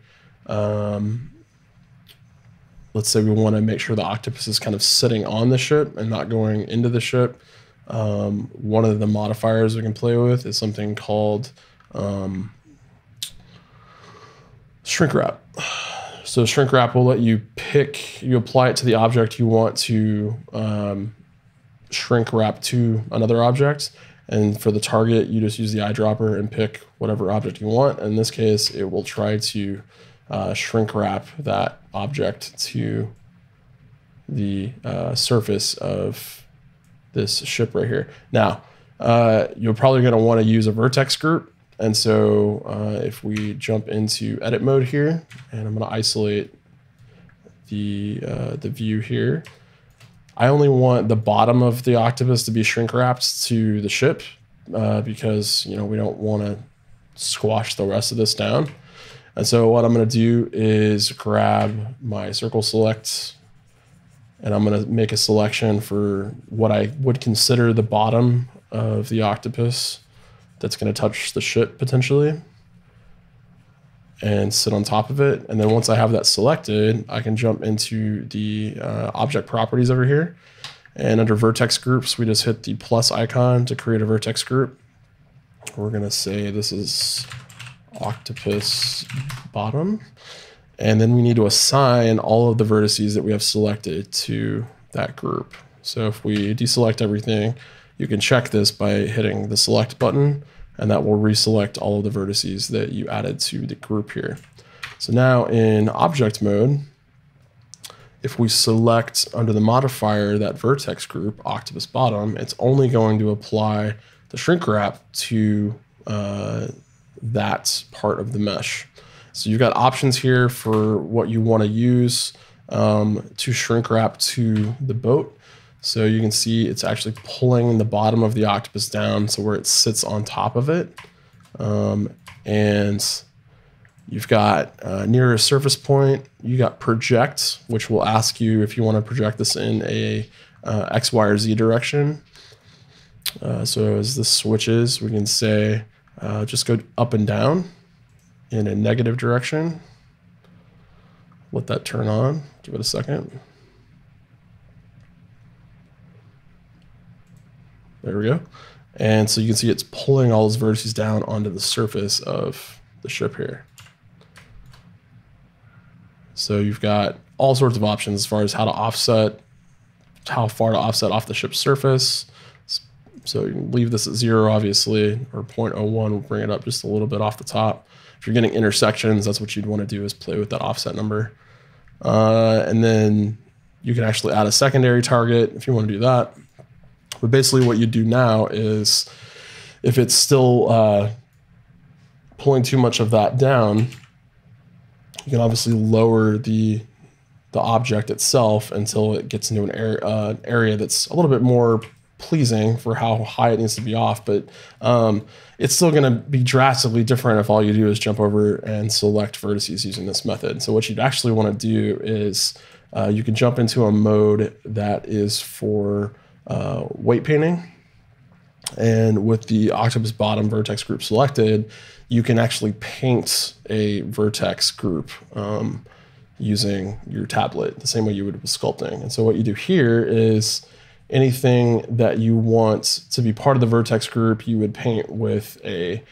let's say we want to make sure the octopus is kind of sitting on the ship and not going into the ship. One of the modifiers we can play with is something called shrink wrap. So shrink wrap will let you apply it to the object you want to shrink wrap to another object. And for the target, you just use the eyedropper and pick whatever object you want. In this case, it will try to shrink wrap that object to the surface of this ship right here. Now, you're probably going to want to use a vertex group. And so if we jump into edit mode here, and I'm going to isolate the view here, I only want the bottom of the octopus to be shrink wrapped to the ship because we don't want to squash the rest of this down. And so what I'm going to do is grab my circle select, and I'm going to make a selection for what I would consider the bottom of the octopus that's going to touch the ship potentially. and sit on top of it. And then once I have that selected, I can jump into the object properties over here. And under vertex groups, we just hit the plus icon to create a vertex group. We're gonna say this is octopus bottom. And then we need to assign all of the vertices that we have selected to that group. So if we deselect everything, you can check this by hitting the select button, and that will reselect all of the vertices that you added to the group here. So now in object mode, if we select under the modifier that vertex group, octopus bottom, it's only going to apply the shrink wrap to that part of the mesh. So you've got options here for what you want to use to shrink wrap to the boat. So you can see it's actually pulling the bottom of the octopus down so where it sits on top of it. And you've got near a surface point, you got project, which will ask you if you want to project this in a X, Y, or Z direction. So as this switches, we can say just go up and down in a negative direction. Let that turn on, give it a second. There we go. And so you can see it's pulling all those vertices down onto the surface of the ship here. So you've got all sorts of options as far as how to offset, how far to offset off the ship's surface. So you can leave this at 0, obviously, or 0.01 will bring it up just a little bit off the top. If you're getting intersections, that's what you'd want to do, is play with that offset number. And then you can actually add a secondary target if you want to do that. But basically what you do now is if it's still pulling too much of that down, you can obviously lower the object itself until it gets into an area that's a little bit more pleasing for how high it needs to be off. But it's still going to be drastically different if all you do is jump over and select vertices using this method. So what you'd actually want to do is you can jump into a mode that is for weight painting. And with the octopus bottom vertex group selected, you can actually paint a vertex group using your tablet, the same way you would with sculpting. And so what you do here is anything that you want to be part of the vertex group, you would paint with a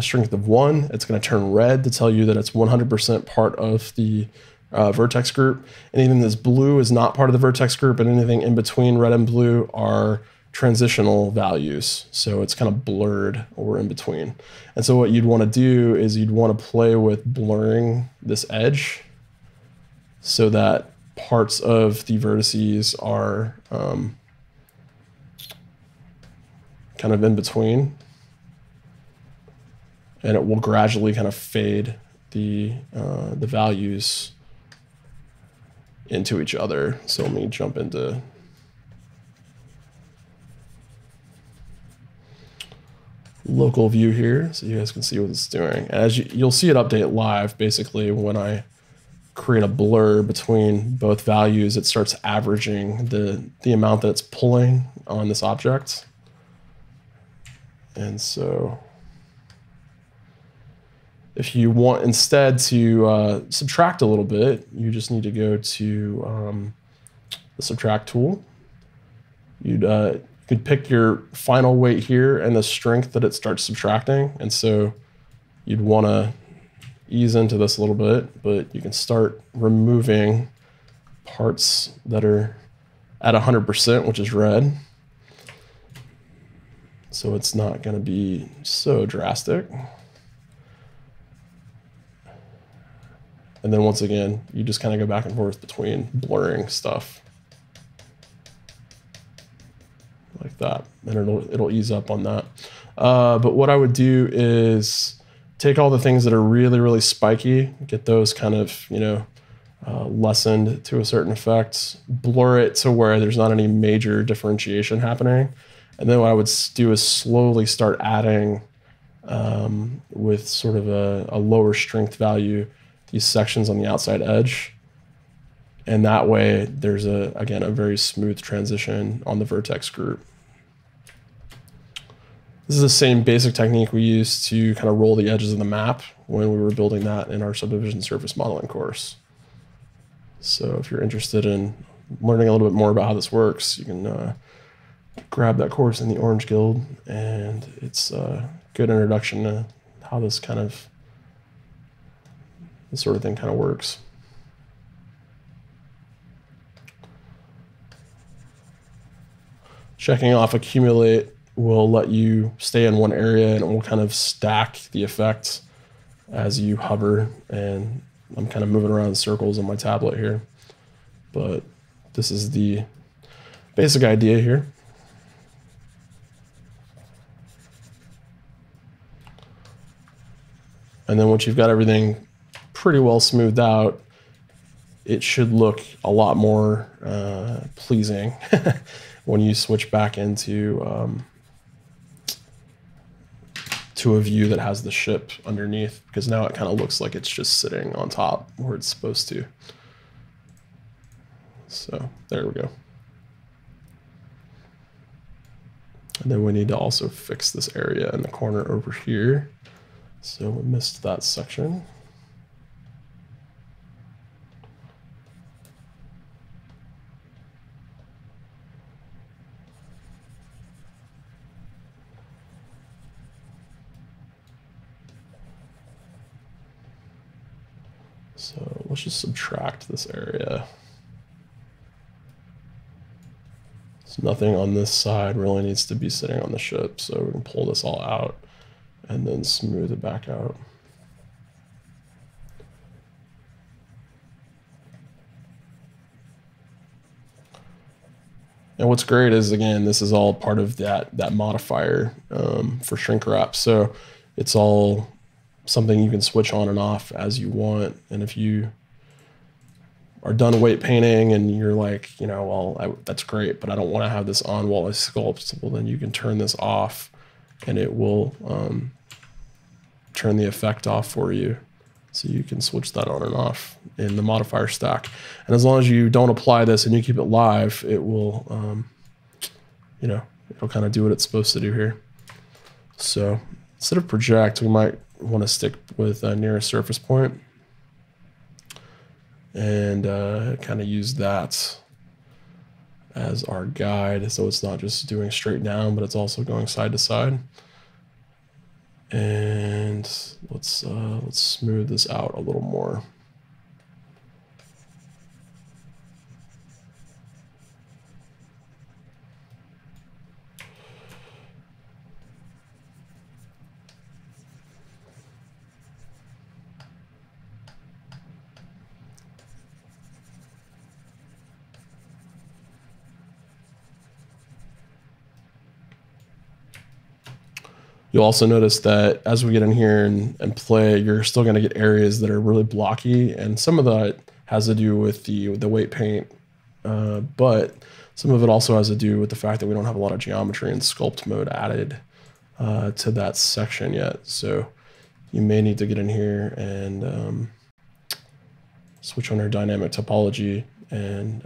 strength of 1. It's going to turn red to tell you that it's 100% part of the vertex group. Anything that's blue is not part of the vertex group, and anything in between red and blue are transitional values. So it's kind of blurred or in between. And so what you'd want to do is you'd want to play with blurring this edge so that parts of the vertices are kind of in between, and it will gradually kind of fade the values into each other. So let me jump into local view here so you guys can see what it's doing. As you'll see it update live, basically when I create a blur between both values, it starts averaging the amount that it's pulling on this object. And so if you want instead to subtract a little bit, you just need to go to the subtract tool. You could pick your final weight here and the strength that it starts subtracting. And so you'd want to ease into this a little bit, but you can start removing parts that are at 100%, which is red. So it's not going to be so drastic. And then once again, you just kind of go back and forth between blurring stuff like that, and it'll ease up on that. But what I would do is take all the things that are really, really spiky, get those kind of, lessened to a certain effect, blur it to where there's not any major differentiation happening. And then what I would do is slowly start adding with sort of a lower strength value these sections on the outside edge. And that way there's again, a very smooth transition on the vertex group. This is the same basic technique we used to kind of roll the edges of the map when we were building that in our subdivision surface modeling course. So if you're interested in learning a little bit more about how this works, you can grab that course in the Orange Guild, and it's a good introduction to how this sort of thing kind of works. Checking off accumulate will let you stay in one area, and it will kind of stack the effects as you hover. And I'm kind of moving around in circles on my tablet here, but this is the basic idea here. And then once you've got everything pretty well smoothed out, it should look a lot more pleasing when you switch back into to a view that has the ship underneath, because now it kind of looks like it's just sitting on top where it's supposed to. So there we go. And then we need to also fix this area in the corner over here. So we missed that section. So let's just subtract this area. So nothing on this side really needs to be sitting on the ship. So we can pull this all out and then smooth it back out. And what's great is, again, this is all part of that modifier for shrink wrap. So it's all something you can switch on and off as you want. And if you are done weight painting and you're like, you know, well, that's great, but I don't want to have this on while I sculpt, well, then you can turn this off and it will turn the effect off for you. So you can switch that on and off in the modifier stack. And as long as you don't apply this and you keep it live, it will, you know, it'll kind of do what it's supposed to do here. So instead of project, we might want to stick with nearest surface point and kind of use that as our guide. So it's not just doing straight down, but it's also going side to side. And let's smooth this out a little more. You'll also notice that as we get in here and play, you're still going to get areas that are really blocky, and some of that has to do with the weight paint, but some of it also has to do with the fact that we don't have a lot of geometry and sculpt mode added to that section yet. So you may need to get in here and switch on our dynamic topology and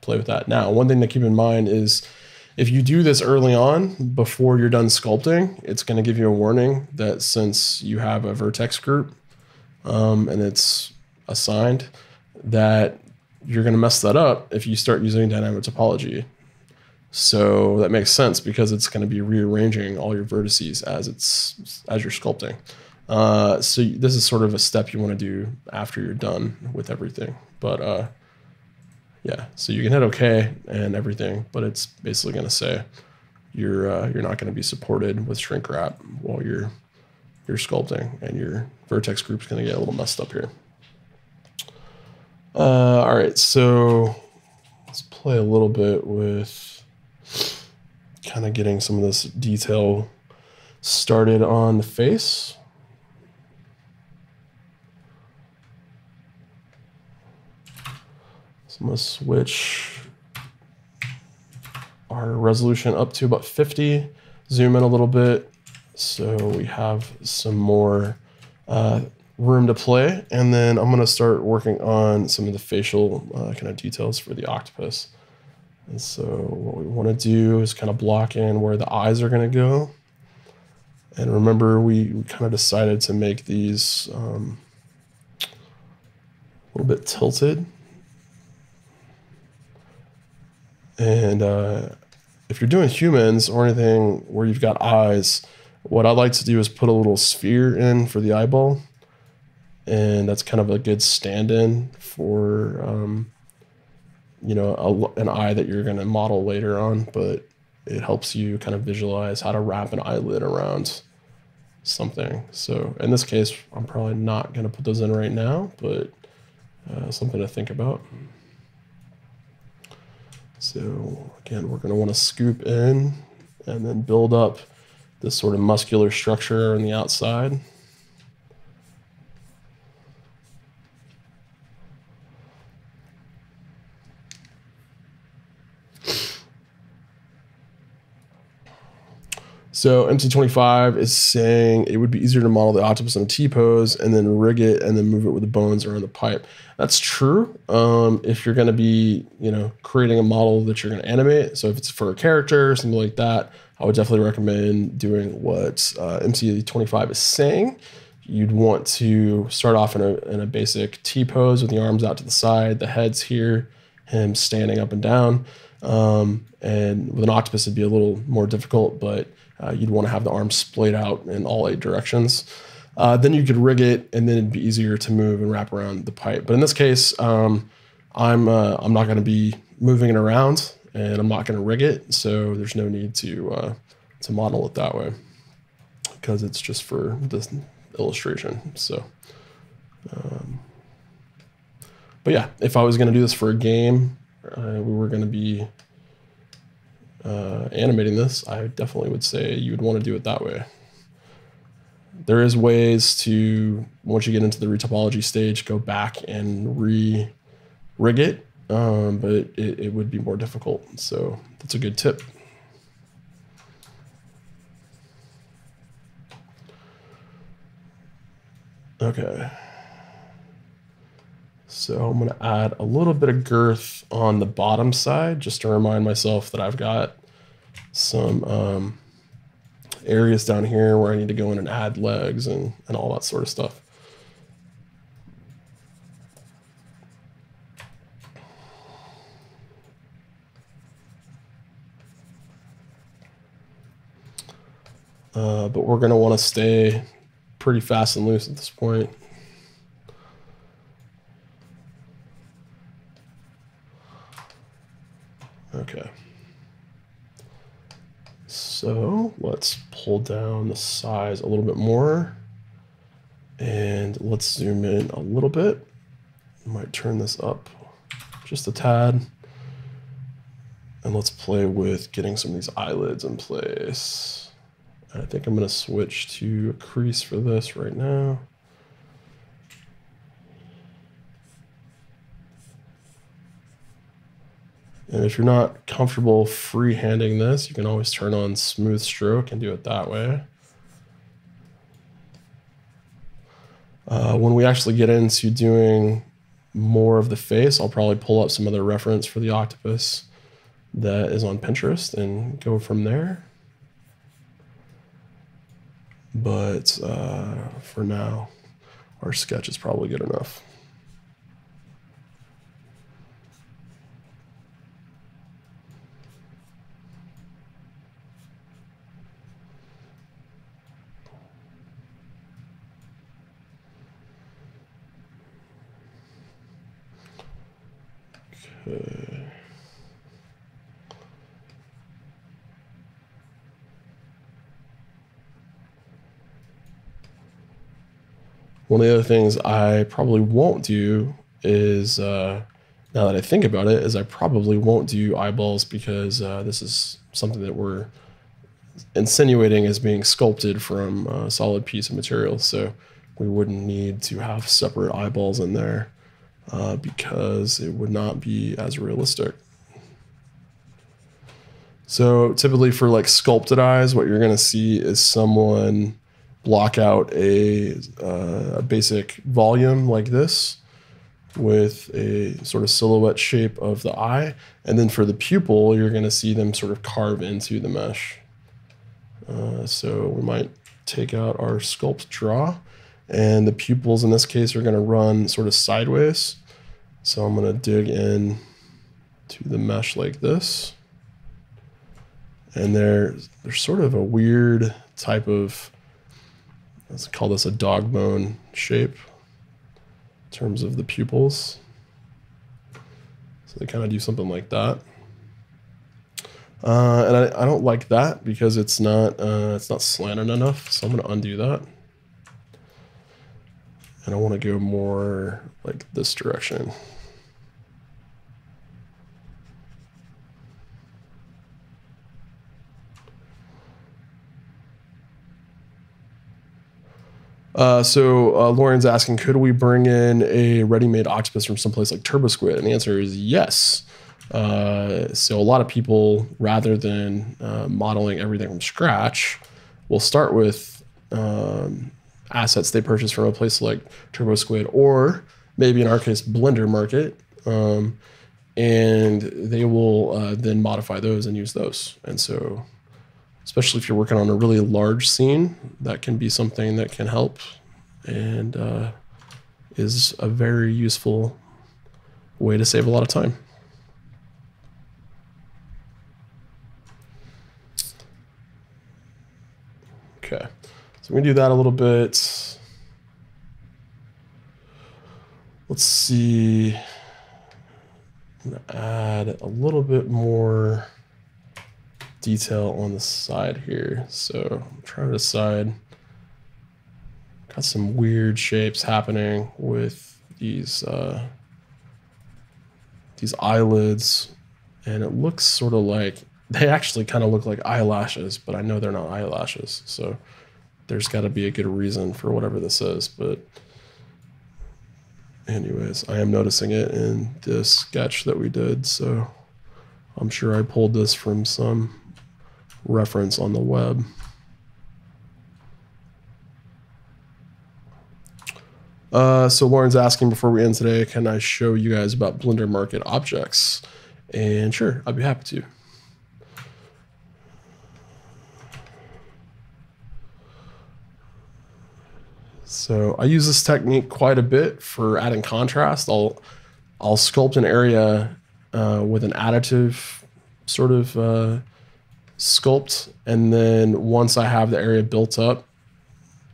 play with that. Now, one thing to keep in mind is, if you do this early on before you're done sculpting, it's going to give you a warning that since you have a vertex group and it's assigned, that you're going to mess that up if you start using dynamic topology. So that makes sense, because it's going to be rearranging all your vertices as you're sculpting. So this is sort of a step you want to do after you're done with everything. But yeah, so you can hit OK and everything, but it's basically going to say you're not going to be supported with shrink wrap while you're sculpting, and your vertex group's going to get a little messed up here. All right, so let's play a little bit with kind of getting some of this detail started on the face. I'm going to switch our resolution up to about 50, zoom in a little bit so we have some more room to play. And then I'm going to start working on some of the facial kind of details for the octopus. And so what we want to do is kind of block in where the eyes are going to go. And remember, we kind of decided to make these a little bit tilted. And if you're doing humans or anything where you've got eyes, what I like to do is put a little sphere in for the eyeball. And that's kind of a good stand-in for, you know, an eye that you're going to model later on. But it helps you kind of visualize how to wrap an eyelid around something. So in this case, I'm probably not going to put those in right now, but something to think about. So again, we're going to want to scoop in and then build up this sort of muscular structure on the outside. So MC25 is saying it would be easier to model the octopus in a T-pose and then rig it and then move it with the bones around the pipe. That's true. If you're going to be, you know, creating a model that you're going to animate. So if it's for a character or something like that, I would definitely recommend doing what MC25 is saying. You'd want to start off in a basic T-pose with the arms out to the side, the head's here, him standing up and down. And with an octopus, it'd be a little more difficult, but you'd want to have the arms splayed out in all 8 directions. Then you could rig it, and then it'd be easier to move and wrap around the pipe. But in this case, I'm not going to be moving it around, and I'm not going to rig it, so there's no need to model it that way because it's just for this illustration. So, but yeah, if I was going to do this for a game, we were going to be animating this, I definitely would say you would want to do it that way. There is ways to, once you get into the retopology stage, go back and re-rig it, but it would be more difficult. So that's a good tip. Okay. So I'm going to add a little bit of girth on the bottom side just to remind myself that I've got some areas down here where I need to go in and add legs and all that sort of stuff. But we're going to want to stay pretty fast and loose at this point. Okay. So let's pull down the size a little bit more and let's zoom in a little bit. I might turn this up just a tad. And let's play with getting some of these eyelids in place. I think I'm going to switch to a crease for this right now. And if you're not comfortable freehanding this, you can always turn on smooth stroke and do it that way. When we actually get into doing more of the face, I'll probably pull up some other reference for the octopus that is on Pinterest and go from there. But for now, our sketch is probably good enough. Okay. One of the other things I probably won't do is, now that I think about it, is I probably won't do eyeballs because this is something that we're insinuating as being sculpted from a solid piece of material. So we wouldn't need to have separate eyeballs in there because it would not be as realistic. So typically for like sculpted eyes, what you're going to see is someone block out a basic volume like this with a sort of silhouette shape of the eye. And then for the pupil, you're going to see them sort of carve into the mesh. So we might take out our sculpt draw, and the pupils in this case are going to run sort of sideways. So I'm going to dig in to the mesh like this. And there's sort of a weird type of, let's call this a dog bone shape in terms of the pupils. So they kind of do something like that. And I don't like that because it's not slanted enough. So I'm going to undo that. And I want to go more like this direction. Lauren's asking, could we bring in a ready-made octopus from someplace like Turbo Squid? And the answer is yes. So a lot of people, rather than modeling everything from scratch, will start with assets they purchase from a place like Turbo Squid, or maybe in our case, Blender Market, and they will then modify those and use those. And so, especially if you're working on a really large scene, that can be something that can help and is a very useful way to save a lot of time. Okay, so we do that a little bit. Let's see. I'm gonna add a little bit more detail on the side here. So I'm trying to decide. Got some weird shapes happening with these eyelids, and it looks sort of like, they actually kind of look like eyelashes, but I know they're not eyelashes. So there's got to be a good reason for whatever this is. But anyways, I am noticing it in this sketch that we did. So I'm sure I pulled this from some reference on the web. So Lauren's asking, before we end today, can I show you guys about Blender Market objects? And sure, I'd be happy to. So I use this technique quite a bit for adding contrast. I'll sculpt an area with an additive sort of sculpt, and then once I have the area built up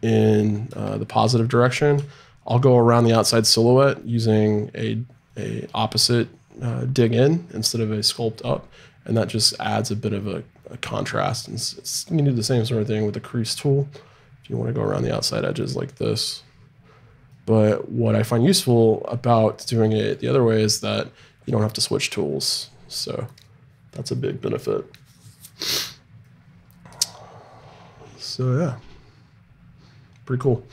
in the positive direction, I'll go around the outside silhouette using a opposite dig in instead of a sculpt up, and that just adds a bit of a contrast. And you can do the same sort of thing with the crease tool if you want to go around the outside edges like this. But what I find useful about doing it the other way is that you don't have to switch tools. So that's a big benefit. So yeah, pretty cool.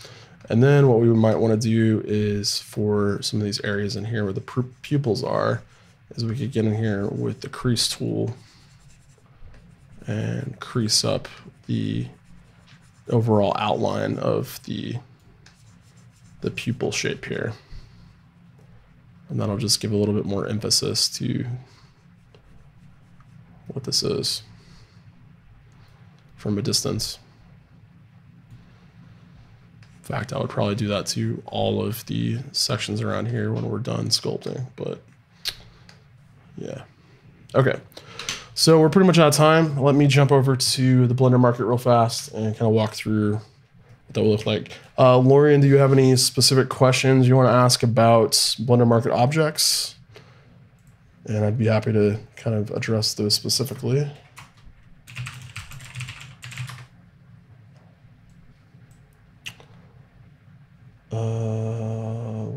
And then what we might want to do is, for some of these areas in here where the pupils are, is we could get in here with the crease tool and crease up the overall outline of the pupil shape here. And that'll just give a little bit more emphasis to what this is from a distance. In fact, I would probably do that to all of the sections around here when we're done sculpting, but yeah. Okay, so we're pretty much out of time. Let me jump over to the Blender Market real fast and kind of walk through what that will look like. Lorian, do you have any specific questions you want to ask about Blender Market objects? And I'd be happy to kind of address those specifically.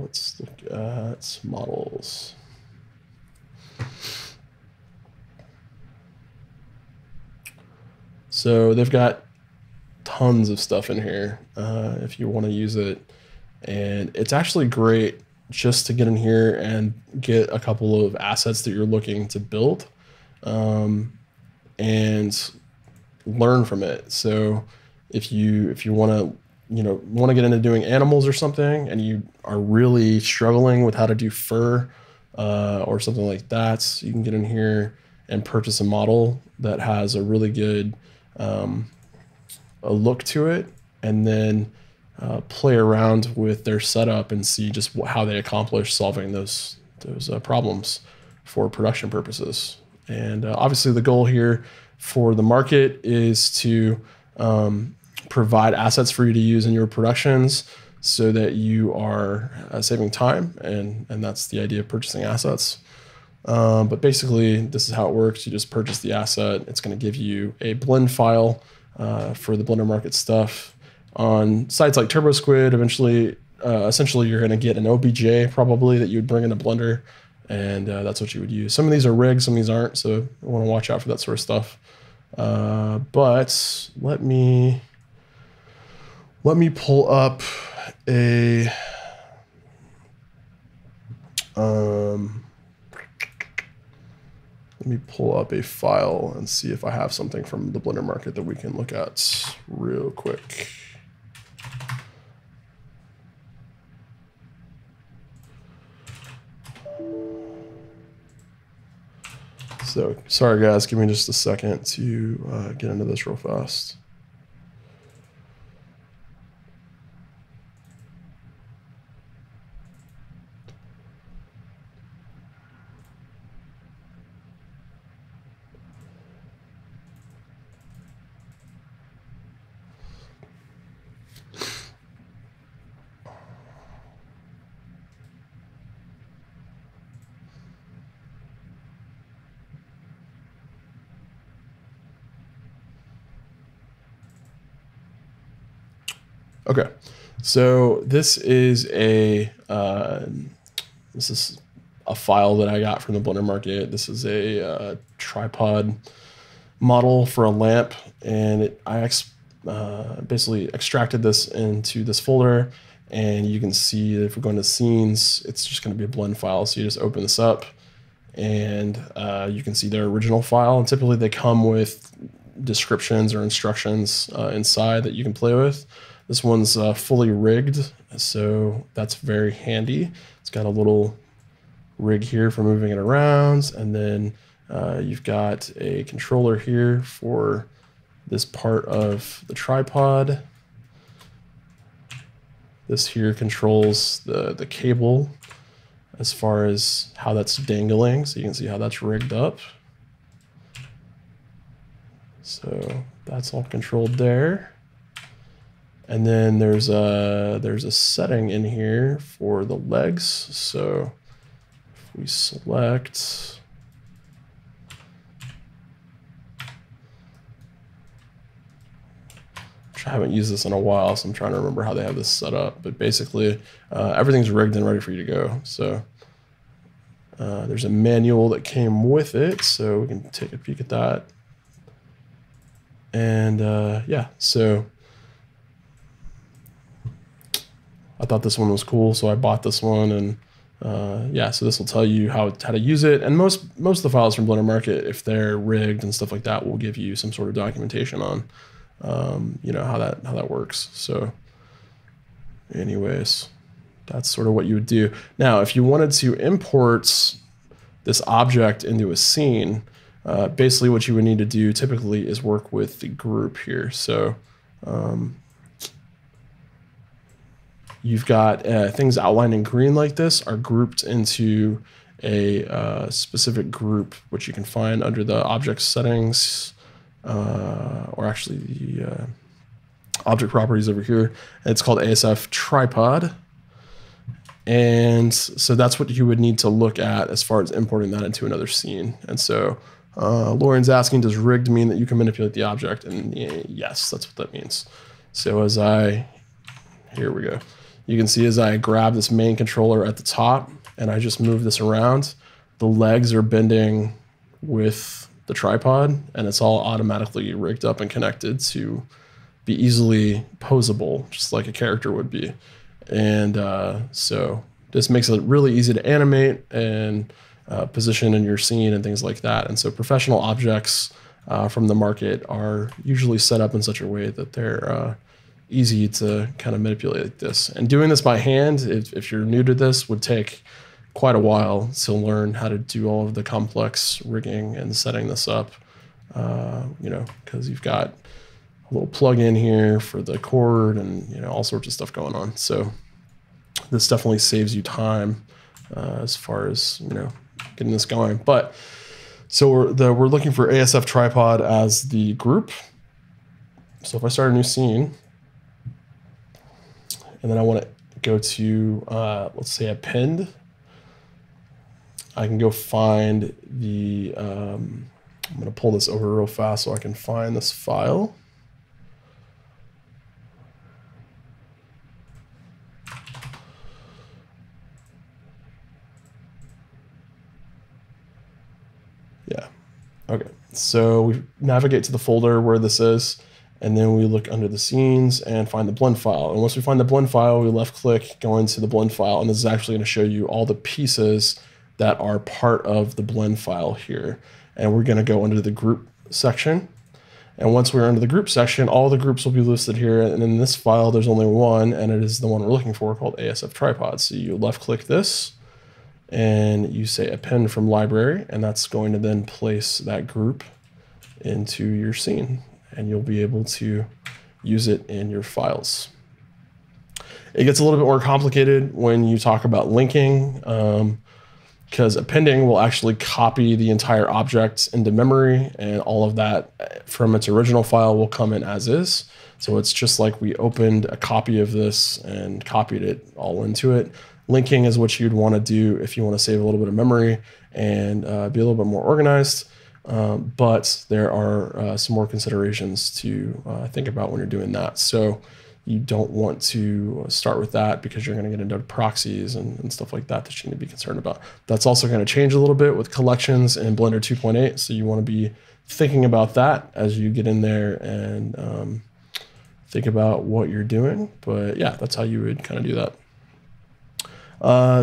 Let's look at models. So they've got tons of stuff in here if you want to use it. And it's actually great just to get in here and get a couple of assets that you're looking to build and learn from it. So if you want to get into doing animals or something, and you are really struggling with how to do fur or something like that, you can get in here and purchase a model that has a really good a look to it, and then play around with their setup and see just how they accomplish solving those problems for production purposes. And obviously the goal here for the market is to provide assets for you to use in your productions so that you are saving time, and that's the idea of purchasing assets. But basically, this is how it works. You just purchase the asset. It's going to give you a blend file for the Blender Market stuff. On sites like TurboSquid, eventually, essentially, you're going to get an OBJ probably that you would bring into Blender, and that's what you would use. Some of these are rigged, some of these aren't, so you want to watch out for that sort of stuff. But let me pull up a file and see if I have something from the Blender Market that we can look at real quick. So sorry guys, give me just a second to get into this real fast. Okay, so this is a file that I got from the Blender Market. This is a tripod model for a lamp, and I basically extracted this into this folder. And you can see that if we go into scenes, it's just going to be a blend file. So you just open this up, and you can see their original file. And typically they come with descriptions or instructions inside that you can play with. This one's fully rigged, so that's very handy. It's got a little rig here for moving it around, and then you've got a controller here for this part of the tripod. This here controls the cable as far as how that's dangling, so you can see how that's rigged up. So that's all controlled there. And then there's a setting in here for the legs. So if we select, I haven't used this in a while, so I'm trying to remember how they have this set up. But basically, everything's rigged and ready for you to go. So there's a manual that came with it, so we can take a peek at that. And yeah, so I thought this one was cool, so I bought this one, and yeah, so this will tell you how to use it. And most of the files from Blender Market, if they're rigged and stuff like that, will give you some sort of documentation on, you know, how that works. So, anyways, that's sort of what you would do. Now, if you wanted to import this object into a scene, basically what you would need to do typically is work with the group here. So. You've got things outlined in green like this are grouped into a specific group, which you can find under the object settings, or actually the object properties over here. And it's called ASF tripod. And so that's what you would need to look at as far as importing that into another scene. And so Lauren's asking, does rigged mean that you can manipulate the object? And yes, that's what that means. So here we go. You can see as I grab this main controller at the top and I just move this around, the legs are bending with the tripod, and it's all automatically rigged up and connected to be easily posable, just like a character would be. And so this makes it really easy to animate and position in your scene and things like that. And so professional objects from the market are usually set up in such a way that they're easy to kind of manipulate like this. And doing this by hand, if you're new to this, would take quite a while to learn how to do all of the complex rigging and setting this up, you know, because you've got a little plug-in here for the cord and, you know, all sorts of stuff going on. So this definitely saves you time as far as, you know, getting this going. But so we're looking for ASF tripod as the group. So if I start a new scene and then I want to go to, let's say, append, I can go find the, I'm going to pull this over real fast so I can find this file. Yeah. Okay. So we navigate to the folder where this is, and then we look under the scenes and find the blend file. And once we find the blend file, we left click, go into the blend file, and this is actually going to show you all the pieces that are part of the blend file here. And we're going to go under the group section. And once we're under the group section, all the groups will be listed here. And in this file, there's only one, and it is the one we're looking for, called ASF tripod. So you left click this and you say append from library, and that's going to then place that group into your scene, and you'll be able to use it in your files. It gets a little bit more complicated when you talk about linking, because appending will actually copy the entire object into memory, and all of that from its original file will come in as is. So it's just like we opened a copy of this and copied it all into it. Linking is what you'd want to do if you want to save a little bit of memory and be a little bit more organized. But there are some more considerations to think about when you're doing that. So you don't want to start with that because you're going to get into proxies and stuff like that that you need to be concerned about. That's also going to change a little bit with collections in Blender 2.8. So you want to be thinking about that as you get in there and think about what you're doing. But yeah, that's how you would kind of do that.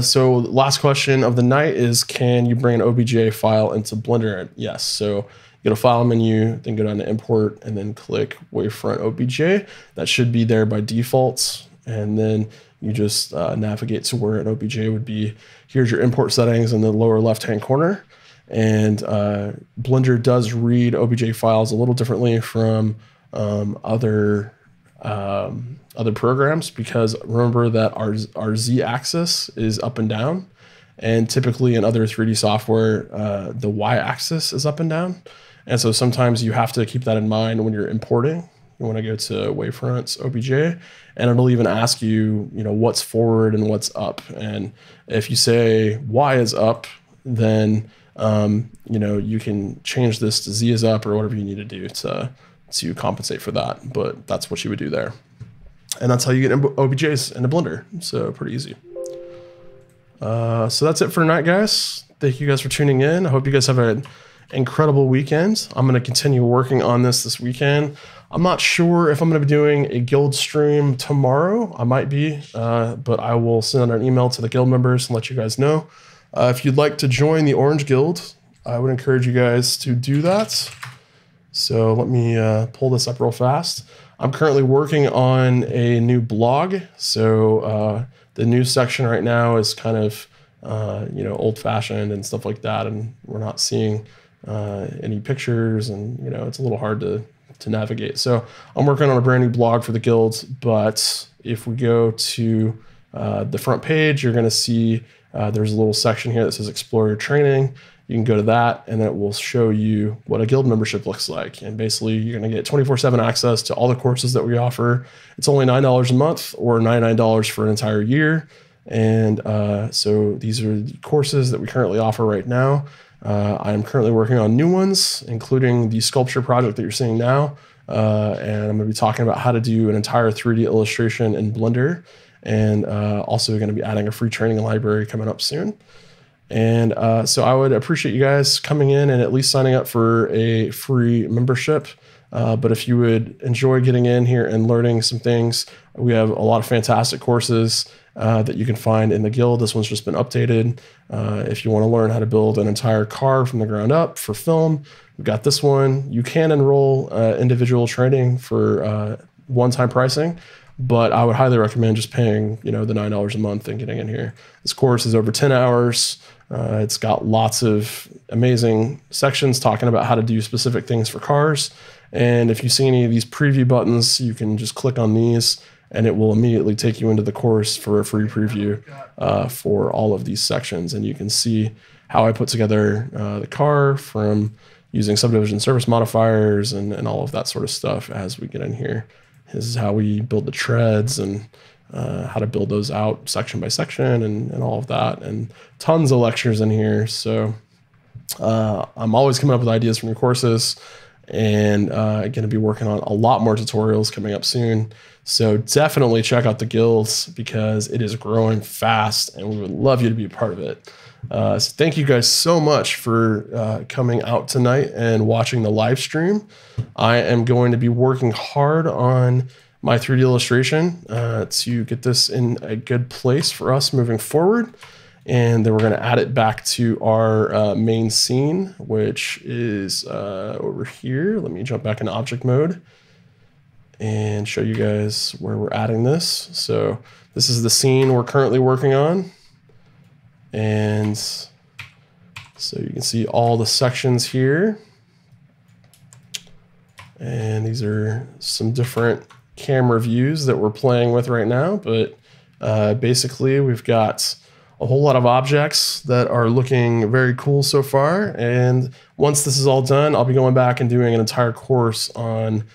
So last question of the night is, can you bring an OBJ file into Blender? Yes. So go to File menu, then go down to Import, and then click Wavefront OBJ. That should be there by default. And then you just navigate to where an OBJ would be. Here's your import settings in the lower left-hand corner. And Blender does read OBJ files a little differently from other programs, because remember that our z-axis is up and down, and typically in other 3D software the y-axis is up and down, and so sometimes you have to keep that in mind when you're importing. You want to go to Wavefronts OBJ, and it'll even ask you, you know, what's forward and what's up, and if you say y is up, then you know, you can change this to z is up or whatever you need to do to compensate for that, but that's what you would do there. And that's how you get OBJs into Blender. So pretty easy. So that's it for tonight, guys. Thank you guys for tuning in. I hope you guys have an incredible weekend. I'm going to continue working on this weekend. I'm not sure if I'm going to be doing a guild stream tomorrow. I might be, but I will send out an email to the guild members and let you guys know. If you'd like to join the Orange Guild, I would encourage you guys to do that. So let me pull this up real fast. I'm currently working on a new blog. So the news section right now is kind of, you know, old fashioned and stuff like that. And we're not seeing any pictures, and, you know, it's a little hard to navigate. So I'm working on a brand new blog for the guild. But if we go to the front page, you're going to see there's a little section here that says Explore Your Training. You can go to that, and it will show you what a guild membership looks like. And basically, you're going to get 24/7 access to all the courses that we offer. It's only $9 a month or $99 for an entire year. And so these are the courses that we currently offer right now. I am currently working on new ones, including the sculpture project that you're seeing now. And I'm going to be talking about how to do an entire 3D illustration in Blender. And also going to be adding a free training library coming up soon. And so I would appreciate you guys coming in and at least signing up for a free membership. But if you would enjoy getting in here and learning some things, we have a lot of fantastic courses that you can find in the guild. This one's just been updated. If you want to learn how to build an entire car from the ground up for film, we've got this one. You can enroll individual training for one-time pricing, but I would highly recommend just paying, you know, the $9 a month and getting in here. This course is over 10 hours. It's got lots of amazing sections talking about how to do specific things for cars. And if you see any of these preview buttons, you can just click on these and it will immediately take you into the course for a free preview for all of these sections. And you can see how I put together the car from using subdivision surface modifiers and all of that sort of stuff as we get in here. This is how we build the treads and how to build those out section by section and all of that, and tons of lectures in here. So I'm always coming up with ideas from your courses, and going to be working on a lot more tutorials coming up soon. So definitely check out the guilds because it is growing fast and we would love you to be a part of it. So thank you guys so much for coming out tonight and watching the live stream. I am going to be working hard on my 3D illustration to get this in a good place for us moving forward. And then we're going to add it back to our main scene, which is over here. Let me jump back into object mode and show you guys where we're adding this. So this is the scene we're currently working on. And so you can see all the sections here. And these are some different camera views that we're playing with right now. But basically we've got a whole lot of objects that are looking very cool so far. And once this is all done, I'll be going back and doing an entire course on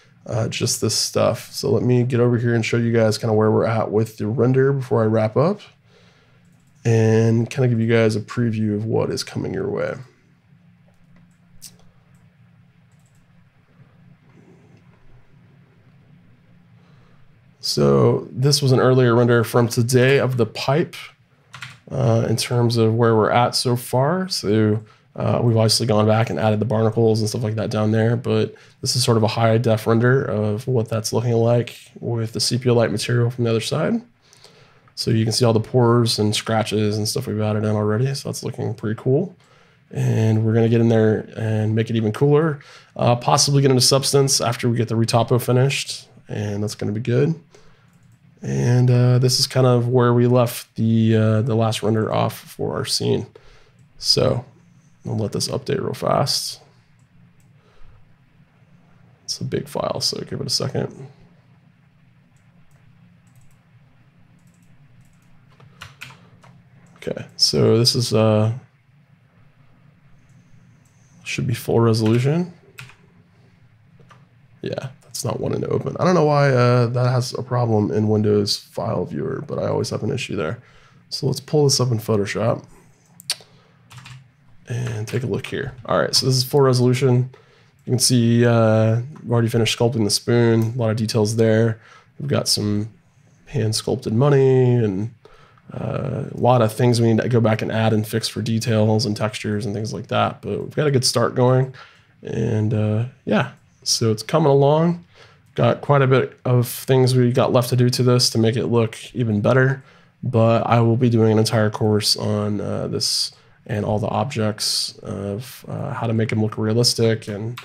just this stuff. So let me get over here and show you guys kind of where we're at with the render before I wrap up and kind of give you guys a preview of what is coming your way. So this was an earlier render from today of the pipe in terms of where we're at so far. So we've obviously gone back and added the barnacles and stuff like that down there, but this is sort of a high def render of what that's looking like with the sepia light material from the other side. So you can see all the pores and scratches and stuff we've added in already. So that's looking pretty cool. And we're going to get in there and make it even cooler, possibly get into substance after we get the retopo finished, and that's going to be good. And this is kind of where we left the last render off for our scene. So I'll let this update real fast. It's a big file, so give it a second. Okay, so this is should be full resolution. Yeah, that's not wanting to open. I don't know why that has a problem in Windows File Viewer, but I always have an issue there. So let's pull this up in Photoshop and take a look here. All right, so this is full resolution. You can see we've already finished sculpting the spoon. A lot of details there. We've got some hand sculpted money and a lot of things we need to go back and add and fix for details and textures and things like that. But we've got a good start going. And yeah, so it's coming along. Got quite a bit of things we got left to do to this to make it look even better. But I will be doing an entire course on this and all the objects of how to make them look realistic and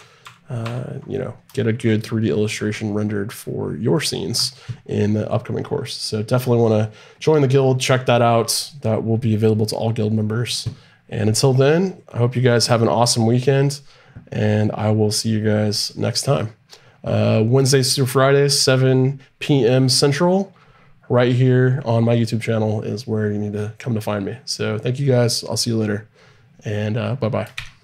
you know, get a good 3D illustration rendered for your scenes in the upcoming course. So definitely want to join the guild, check that out. That will be available to all guild members. And until then, I hope you guys have an awesome weekend, and I will see you guys next time. Wednesdays through Fridays, 7 p.m. Central, right here on my YouTube channel is where you need to come to find me. So thank you guys. I'll see you later, and bye-bye.